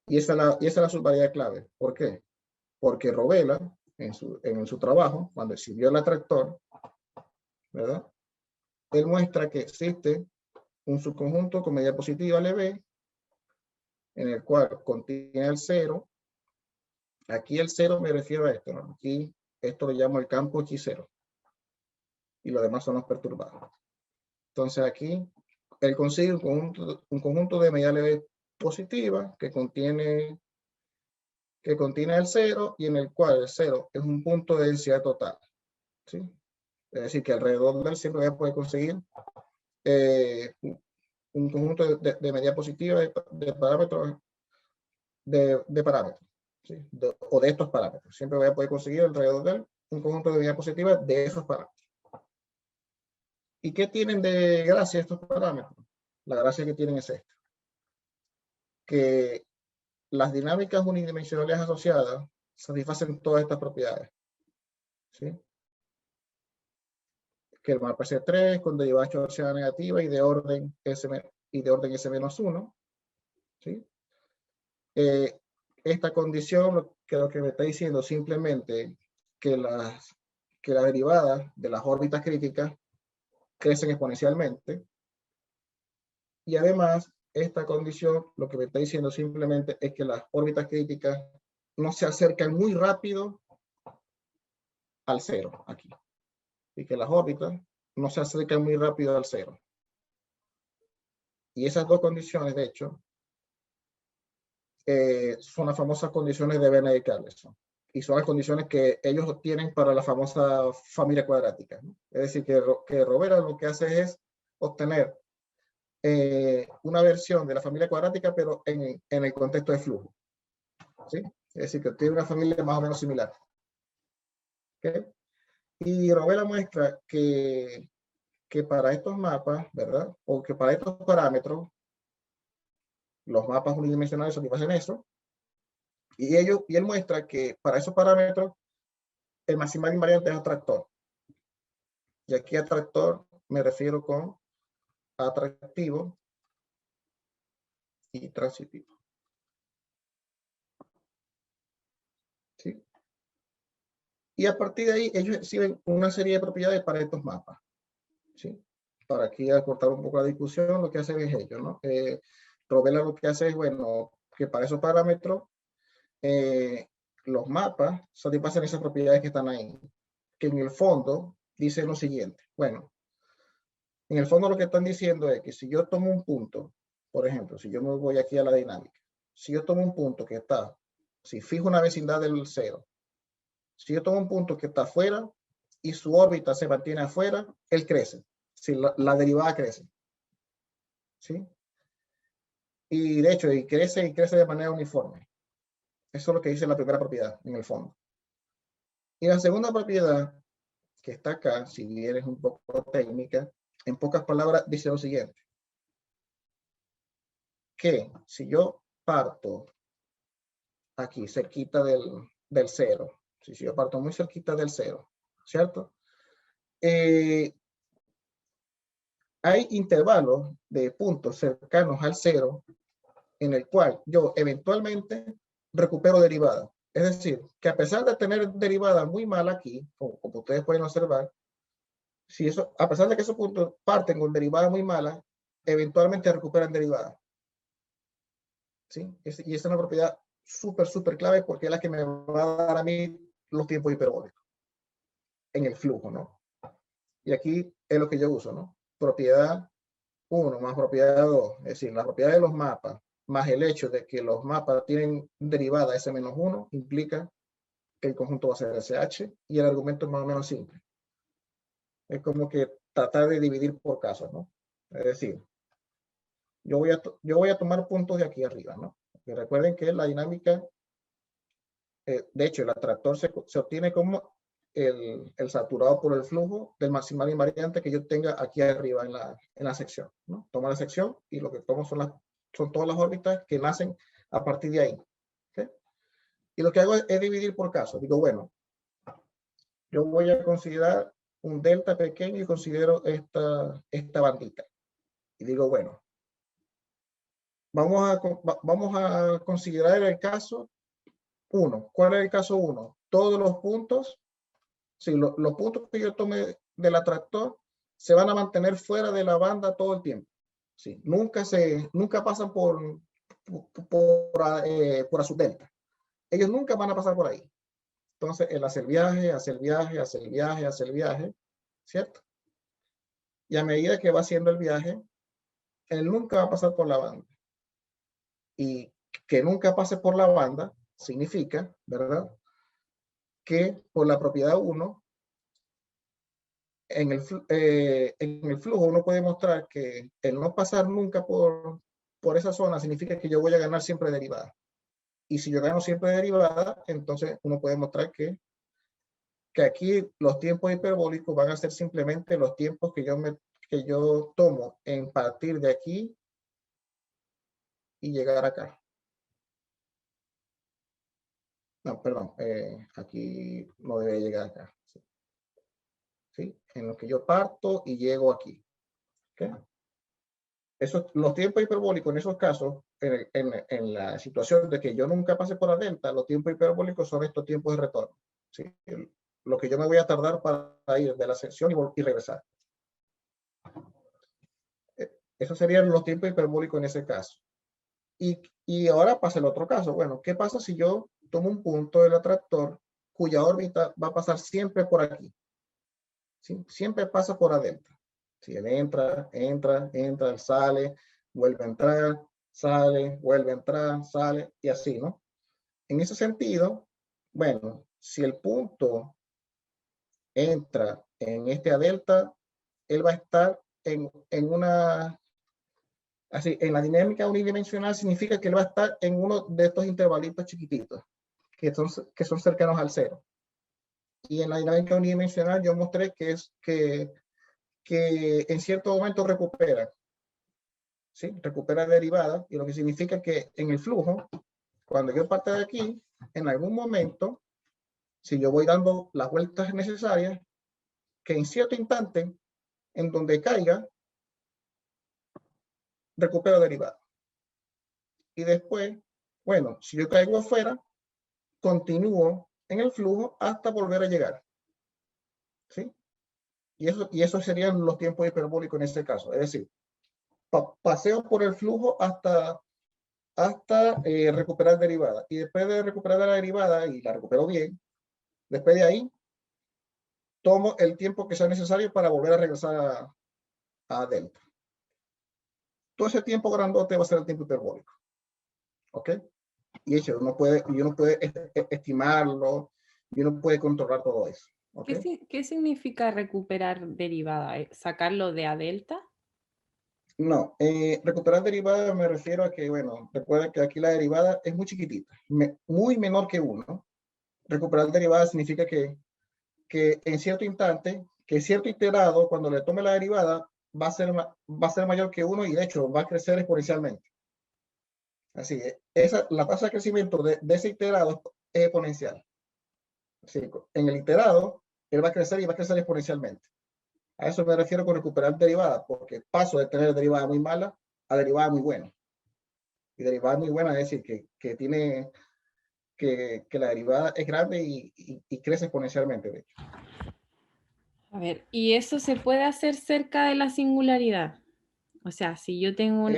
Y esa es la subvariedad clave. ¿Por qué? Porque Rovella, en su trabajo, cuando escribió el atractor, ¿verdad? Él muestra que existe un subconjunto con medida positiva LB, en el cual contiene el 0. Aquí el 0 me refiero a esto, ¿no? Aquí esto lo llamo el campo X0. Y los demás son los perturbados. Entonces aquí él consigue un conjunto de medida LB positiva que contiene el 0 y en el cual el 0 es un punto de densidad total. ¿Sí? Es decir, que alrededor de él siempre voy a poder conseguir un conjunto de medida positiva de parámetros, ¿sí? O de estos parámetros. Siempre voy a poder conseguir alrededor de él un conjunto de medida positiva de esos parámetros. ¿Y qué tienen de gracia estos parámetros? La gracia que tienen es esta. Que las dinámicas unidimensionales asociadas satisfacen todas estas propiedades. ¿Sí? Que el mapa C3 con derivada chorciana negativa y de orden S-1. ¿Sí? Esta condición lo que me está diciendo simplemente que las derivadas de las órbitas críticas crecen exponencialmente. Y además, esta condición lo que me está diciendo simplemente es que las órbitas críticas no se acercan muy rápido al 0 aquí. Y que las órbitas no se acercan muy rápido al 0. Y esas dos condiciones, de hecho, son las famosas condiciones de Werner y Carlson. Y son las condiciones que ellos obtienen para la famosa familia cuadrática, ¿no? Es decir, que Rovella lo que hace es obtener una versión de la familia cuadrática, pero en el contexto de flujo. ¿Sí? Es decir, que tiene una familia más o menos similar. ¿Okay? Y Rovella muestra que que para estos mapas, ¿verdad? O que para estos parámetros, los mapas unidimensionales satisfacen eso, y él muestra que para esos parámetros, el maximal invariante es atractor. Y aquí atractor me refiero con atractivo y transitivo. ¿Sí? Y a partir de ahí, ellos exhiben una serie de propiedades para estos mapas. ¿Sí? Para aquí acortar un poco la discusión, lo que hacen es ellos, ¿no? Rovella lo que hace es, bueno, que para esos parámetros, los mapas satisfacen esas propiedades que están ahí, que en el fondo dicen lo siguiente. Bueno, en el fondo lo que están diciendo es que si yo tomo un punto, por ejemplo, si yo me voy aquí a la dinámica, si yo tomo un punto que está, si fijo una vecindad del cero, si yo tomo un punto que está afuera y su órbita se mantiene afuera, él crece. Si la derivada crece. ¿Sí? Y de hecho, y crece de manera uniforme. Eso es lo que dice la primera propiedad, en el fondo. Y la segunda propiedad, que está acá, si bien es un poco técnica, en pocas palabras, dice lo siguiente. Que si yo parto aquí, cerquita del cero, si yo parto muy cerquita del cero, ¿cierto? Hay intervalos de puntos cercanos al cero en el cual yo eventualmente recupero derivada. Es decir, que a pesar de tener derivada muy mala aquí, como ustedes pueden observar, si eso, a pesar de que esos puntos parten con derivada muy mala, eventualmente recuperan derivada. ¿Sí? Y esa es una propiedad súper clave porque es la que me va a dar a mí los tiempos hiperbólicos en el flujo, ¿no? Y aquí es lo que yo uso, ¿no? Propiedad 1 más propiedad 2, es decir, la propiedad de los mapas más el hecho de que los mapas tienen derivada S-1 implica que el conjunto va a ser SH y el argumento es más o menos simple. Es como que tratar de dividir por casos, ¿no? Es decir, yo voy a tomar puntos de aquí arriba, ¿no? Y recuerden que la dinámica, de hecho, el atractor se obtiene como el saturado por el flujo del maximal invariante que yo tenga aquí arriba en la sección, ¿no? Tomo la sección y lo que tomo son todas las órbitas que nacen a partir de ahí. ¿Okay? Y lo que hago es dividir por casos. Digo, bueno, yo voy a considerar un delta pequeño y considero esta bandita. Y digo, bueno, vamos a considerar el caso 1. ¿Cuál es el caso 1? Todos los puntos, sí, los puntos que yo tome del atractor se van a mantener fuera de la banda todo el tiempo. Sí, nunca pasan por a su delta. Ellos nunca van a pasar por ahí. Entonces, él hace el viaje, ¿cierto? Y a medida que va haciendo el viaje, él nunca va a pasar por la banda. Y que nunca pase por la banda significa, ¿verdad? Que por la propiedad 1, en el flujo uno puede mostrar que el no pasar nunca por esa zona significa que yo voy a ganar siempre derivada. Y si yo gano siempre derivada, entonces uno puede mostrar que aquí los tiempos hiperbólicos van a ser simplemente los tiempos que yo tomo en partir de aquí y llegar acá. No, perdón, aquí no debe llegar acá. ¿Sí? En lo que yo parto y llego aquí. ¿Okay? Los tiempos hiperbólicos en esos casos, en la situación de que yo nunca pase por la delta, los tiempos hiperbólicos son estos tiempos de retorno. ¿Sí? Lo que yo me voy a tardar para ir de la sección y regresar. Esos serían los tiempos hiperbólicos en ese caso. Y ahora pasa el otro caso. Bueno, ¿qué pasa si yo tomo un punto del atractor cuya órbita va a pasar siempre por aquí? ¿Sí? Siempre pasa por la delta. Si él entra, sale, vuelve a entrar, sale, vuelve a entrar, sale, y así, ¿no? En ese sentido, bueno, si el punto entra en este delta, él va a estar en una, así, en la dinámica unidimensional significa que él va a estar en uno de estos intervalitos chiquititos, que son cercanos al cero. Y en la dinámica unidimensional yo mostré que que en cierto momento recupera, ¿sí? Recupera derivada, y lo que significa que en el flujo, cuando yo parto de aquí, en algún momento, si yo voy dando las vueltas necesarias, que en cierto instante, en donde caiga, recupero derivada. Y después, bueno, si yo caigo afuera, continúo en el flujo hasta volver a llegar, ¿sí? Y eso serían los tiempos hiperbólicos en este caso. Es decir, paseo por el flujo hasta recuperar derivada. Y después de recuperar la derivada, y la recupero bien, después de ahí, tomo el tiempo que sea necesario para volver a regresar a delta. Todo ese tiempo grandote va a ser el tiempo hiperbólico. ¿Ok? Y eso uno puede estimarlo, y uno puede controlar todo eso. ¿Okay? ¿Qué significa recuperar derivada? ¿Sacarlo de a delta? No, recuperar derivada me refiero a que, bueno, recuerda que aquí la derivada es muy chiquitita, muy menor que 1. Recuperar derivada significa que en cierto instante, que cierto iterado, cuando le tome la derivada, va a ser mayor que 1, y de hecho va a crecer exponencialmente. Así es, la tasa de crecimiento de ese iterado es exponencial. Así, en el iterado, él va a crecer y va a crecer exponencialmente. A eso me refiero con recuperar derivada, porque paso de tener derivada muy mala a derivada muy buena. Y derivada muy buena es decir que la derivada es grande y crece exponencialmente, de hecho. A ver, ¿y eso se puede hacer cerca de la singularidad? O sea, si yo tengo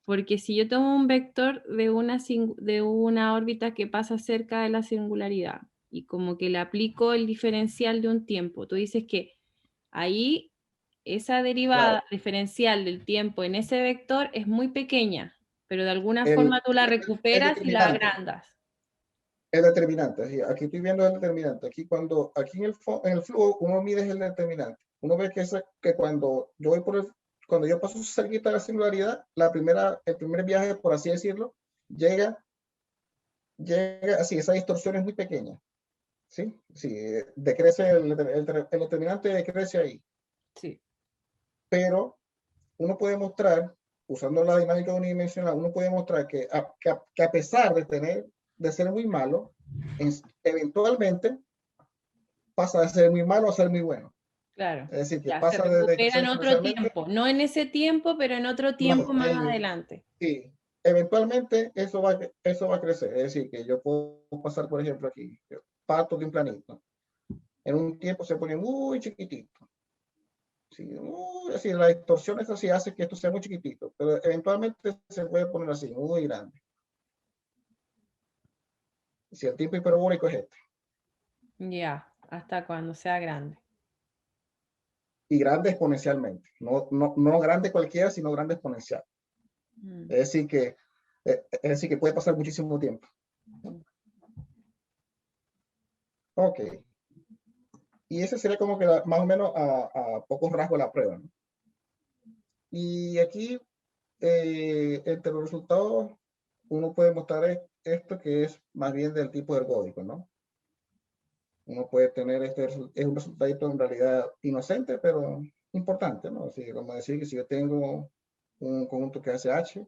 porque si yo tomo un vector de una órbita que pasa cerca de la singularidad y como que le aplico el diferencial de un tiempo, tú dices que ahí esa derivada diferencial del tiempo en ese vector es muy pequeña, pero de alguna forma tú la Es recuperas y la determinante. agrandas. Es determinante. Sí, aquí estoy viendo el determinante. Aquí en el flujo uno mide el determinante. Uno ve que cuando yo cuando yo paso cerquita de la singularidad, el primer viaje, por así decirlo, llega así, esa distorsión es muy pequeña. ¿Sí? Sí, decrece el determinante, decrece ahí. Sí. Pero uno puede mostrar, usando la dinámica unidimensional, uno puede mostrar que a pesar de ser muy malo, eventualmente pasa de ser muy malo a ser muy bueno. Claro. Es decir, que Ya, se pasa de recupera crecer en otro exponencialmente. tiempo, no en ese tiempo, pero en otro tiempo No, más adelante. sí, eventualmente eso va a crecer. Es decir, que yo puedo pasar, por ejemplo, aquí, parto de un planito. En un tiempo se pone muy chiquitito. Sí, así, la distorsión es así, hace que esto sea muy chiquitito, pero eventualmente se puede poner así, muy grande. Si el tiempo hiperbólico es este. Ya, hasta cuando sea grande. Y grande exponencialmente. No grande cualquiera, sino grande exponencial. Es decir que puede pasar muchísimo tiempo. Ok. Y ese sería como que más o menos a pocos rasgos la prueba, ¿no? Y aquí, entre los resultados, uno puede mostrar esto que es más bien del tipo ergódico, ¿no? Uno puede tener es un resultado en realidad inocente, pero importante, ¿no? Así, como decir que si yo tengo un conjunto que hace H,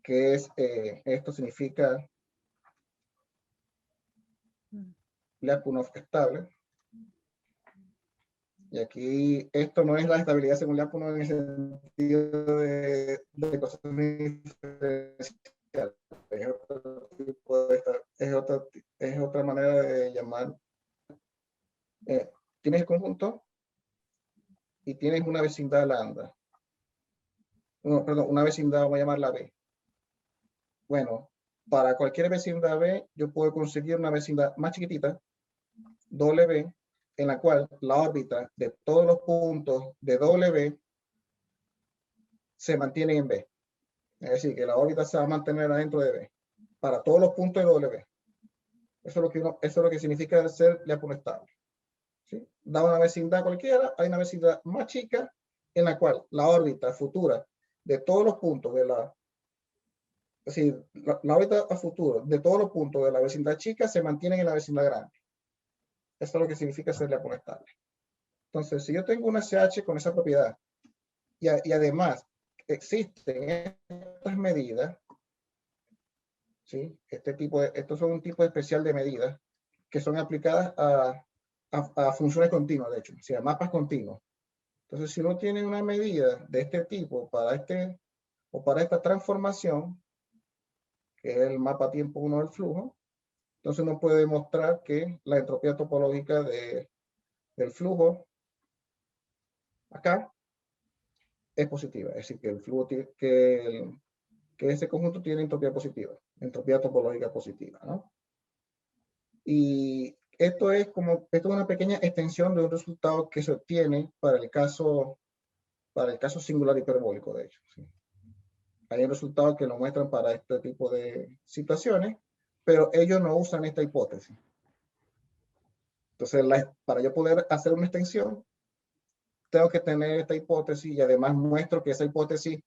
que es, esto significa Lyapunov estable. Y aquí esto no es la estabilidad según Lyapunov en el sentido de cosas diferenciales. Es otro tipo es otra manera de llamar. Tienes el conjunto y tienes una vecindad lambda. No, perdón, una vecindad, vamos a llamarla B. Bueno, para cualquier vecindad B, yo puedo conseguir una vecindad más chiquitita, W, en la cual la órbita de todos los puntos de W se mantiene en B. Es decir, que la órbita se va a mantener adentro de B, para todos los puntos de W. Eso es lo que significa ser Lyapunov estable. ¿Sí? Da una vecindad cualquiera, hay una vecindad más chica, en la cual la órbita futura de todos los puntos de es decir, la órbita a futuro de todos los puntos de la vecindad chica se mantienen en la vecindad grande. Eso es lo que significa ser Lyapunov estable. Entonces, si yo tengo una SH con esa propiedad y además existen estas medidas, ¿sí? Estos son un tipo especial de medidas que son aplicadas a funciones continuas, de hecho, o sea, mapas continuos. Entonces, si uno tiene una medida de este tipo para esta transformación, que es el mapa tiempo 1 del flujo, entonces uno puede demostrar que la entropía topológica del flujo acá es positiva, es decir, que el flujo que ese conjunto tiene entropía positiva, entropía topológica positiva, ¿no? Y esto es una pequeña extensión de un resultado que se obtiene para el caso singular hiperbólico, de hecho. ¿Sí? Hay un resultado que lo muestran para este tipo de situaciones, pero ellos no usan esta hipótesis. Entonces, para yo poder hacer una extensión, tengo que tener esta hipótesis y además muestro que esa hipótesis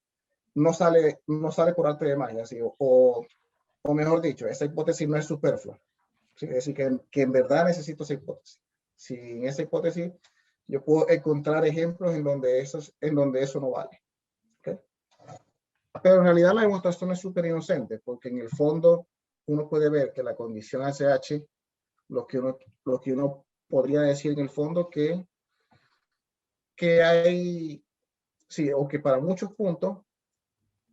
no sale por arte de magia, ¿sí? o mejor dicho, esa hipótesis no es superflua. ¿Sí? Es decir, que en verdad necesito esa hipótesis. Sin esa hipótesis, yo puedo encontrar ejemplos en donde eso no vale. ¿Okay? Pero en realidad la demostración es súper inocente, porque en el fondo uno puede ver que la condición SH, lo que uno podría decir en el fondo que hay, sí, o que para muchos puntos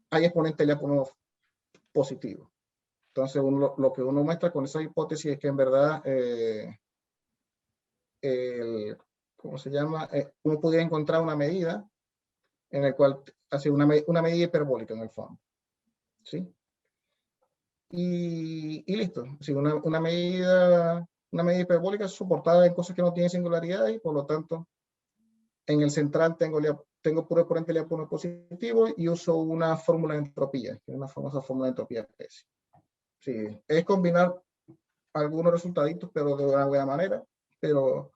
hay exponente Lyapunov positivo. Entonces, lo que uno muestra con esa hipótesis es que en verdad, ¿cómo se llama? Uno pudiera encontrar una medida en la cual hace una medida hiperbólica en el fondo. ¿Sí? Y listo. Sí, una medida hiperbólica soportada en cosas que no tienen singularidad y por lo tanto en el central tengo puro exponente Lyapunov positivo y uso una fórmula de entropía, que es una famosa fórmula de entropía especie. Sí, es combinar algunos resultaditos, pero de una buena manera. Pero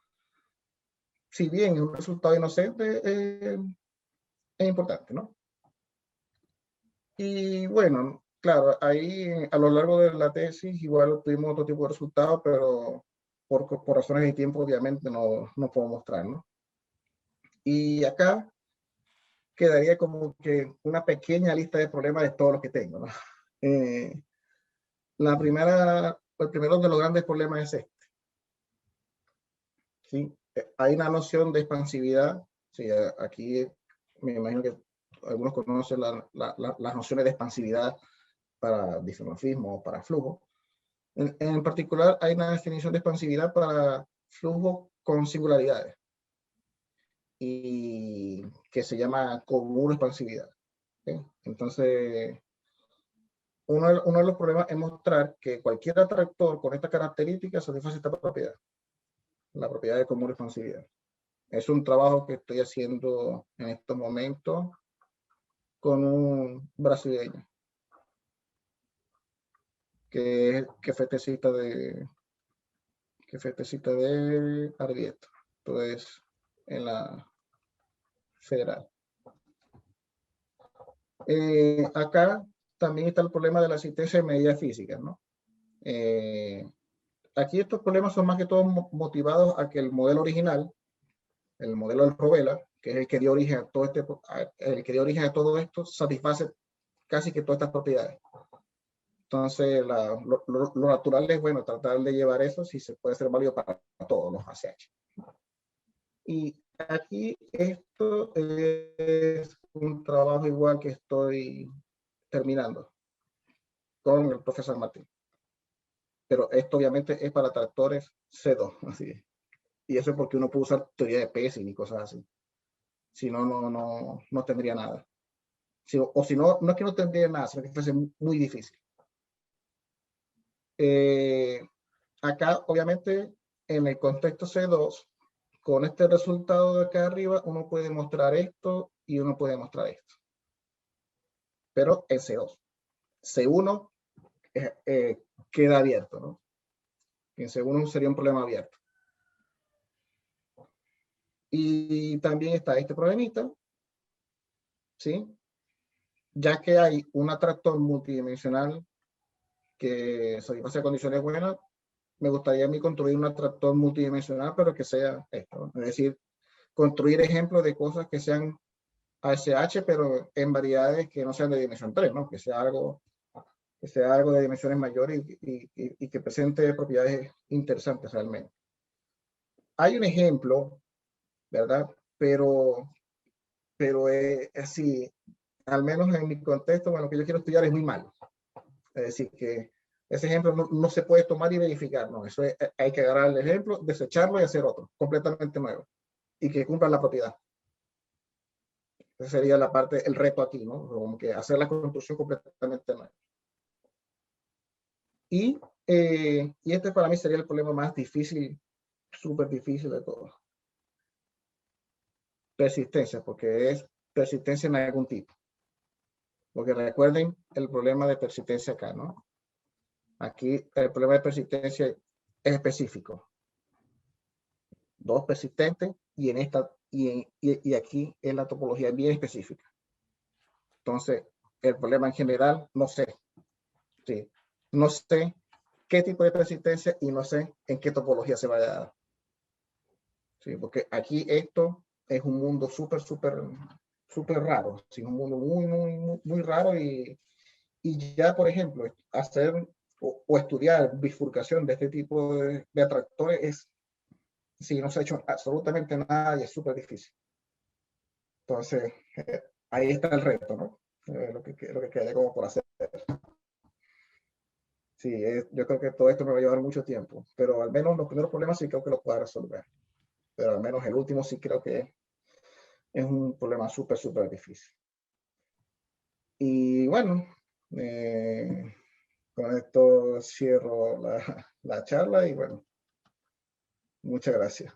si bien es un resultado inocente, es importante, ¿no? Y bueno, claro, ahí a lo largo de la tesis igual tuvimos otro tipo de resultados, pero por razones de tiempo obviamente no puedo mostrar, ¿no? Y acá quedaría como que una pequeña lista de problemas de todos los que tengo, ¿no? El primero de los grandes problemas es este. ¿Sí? Hay una noción de expansividad. Sí, aquí me imagino que algunos conocen las nociones de expansividad para disomorfismo o para flujo. En particular, hay una definición de expansividad para flujo con singularidades y que se llama común expansividad. ¿Sí? Entonces, uno de los problemas es mostrar que cualquier atractor con esta característica satisface esta propiedad, la propiedad de común expansividad. Es un trabajo que estoy haciendo en estos momentos con un brasileño que fue tesista de Arrieta. Entonces, en la federal. Acá también está el problema de la asistencia de medidas físicas, ¿no? Aquí estos problemas son más que todo motivados a que el modelo original, el modelo del Provela, que es el que dio origen a todo esto, satisface casi que todas estas propiedades. Entonces, lo natural es, bueno, tratar de llevar eso si se puede ser válido para todos los ACH. Y aquí esto es un trabajo igual que estoy terminando con el profesor Martín. Pero esto obviamente es para tractores C2, así es. Y eso es porque uno puede usar teoría de Pessin y cosas así. Si no, no tendría nada. O si no, no es que no tendría nada, sino que fuese muy difícil. Acá, obviamente, en el contexto C2, con este resultado de acá arriba, uno puede mostrar esto y uno puede mostrar esto. Pero en C2. C1 queda abierto, ¿no? En C1 sería un problema abierto. Y también está este problemita, ¿sí? Ya que hay un atractor multidimensional que satisface condiciones buenas, me gustaría a mí construir un atractor multidimensional, pero que sea esto, ¿no? Es decir, construir ejemplos de cosas que sean ASH, pero en variedades que no sean de dimensión 3, ¿no? Que sea algo de dimensiones mayores y que presente propiedades interesantes realmente. Hay un ejemplo, ¿verdad? Pero así, al menos en mi contexto, bueno, lo que yo quiero estudiar es muy malo. Es decir, que ese ejemplo no se puede tomar y verificar, ¿no? Eso hay que agarrar el ejemplo, desecharlo y hacer otro, completamente nuevo, y que cumpla la propiedad. Esa sería la parte, el reto aquí, ¿no? Como que hacer la construcción completamente nueva. Y este para mí sería el problema más difícil, súper difícil de todo. Persistencia, porque es persistencia en algún tipo. Porque recuerden el problema de persistencia acá, ¿no? Aquí el problema de persistencia es específico. Dos persistentes y en esta y aquí en la topología bien específica. Entonces, el problema en general, no sé. Sí, no sé qué tipo de persistencia y no sé en qué topología se vaya a dar. Sí, porque aquí esto es un mundo súper raro. Sí, un mundo muy raro y ya, por ejemplo, hacer o estudiar bifurcación de este tipo de atractores es, si no se ha hecho absolutamente nada y es súper difícil. Entonces, ahí está el reto, ¿no? Lo que queda como por hacer. Sí, yo creo que todo esto me va a llevar mucho tiempo, pero al menos los primeros problemas sí creo que los puedo resolver. Pero al menos el último sí creo que es un problema súper difícil. Y bueno, con esto cierro la charla y bueno, muchas gracias.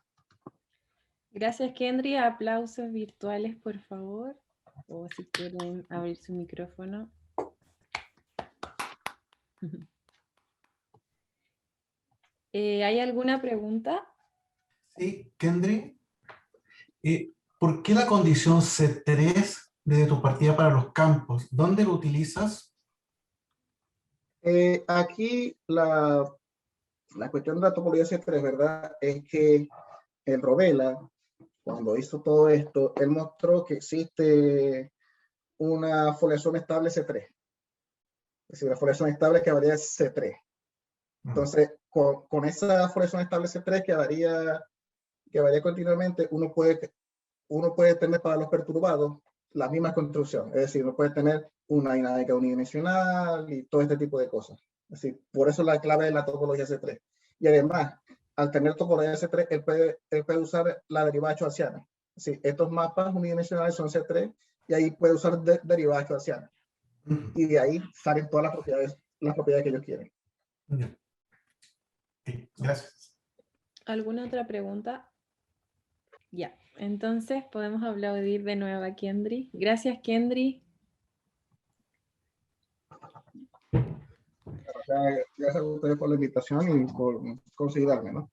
Gracias, Kendry. Aplausos virtuales, por favor. O si quieren abrir su micrófono. ¿Hay alguna pregunta? Sí, Kendry. ¿Por qué la condición C3 de tu partida para los campos? ¿Dónde lo utilizas? Aquí la cuestión de la topología C3, ¿verdad? Es que el Rovella, cuando hizo todo esto, él mostró que existe una foliación estable C3. Es decir, la foliación estable que varía es C3. Entonces, con esa foliación estable C3 que varía continuamente, uno puede tener para los perturbados la misma construcción. Es decir, uno puede tener una dinámica unidimensional y todo este tipo de cosas. Es decir, por eso la clave de la topología C3. Y además, al tener topología C3, él puede usar la derivada schwartziana. Es decir, estos mapas unidimensionales son C3 y ahí puede usar derivada schwartziana. Y de ahí salen todas las propiedades que ellos quieren. Sí, gracias. ¿Alguna otra pregunta? Ya, entonces podemos aplaudir de nuevo a Kendry. Gracias, Kendry. Gracias a ustedes por la invitación y por considerarme, ¿no?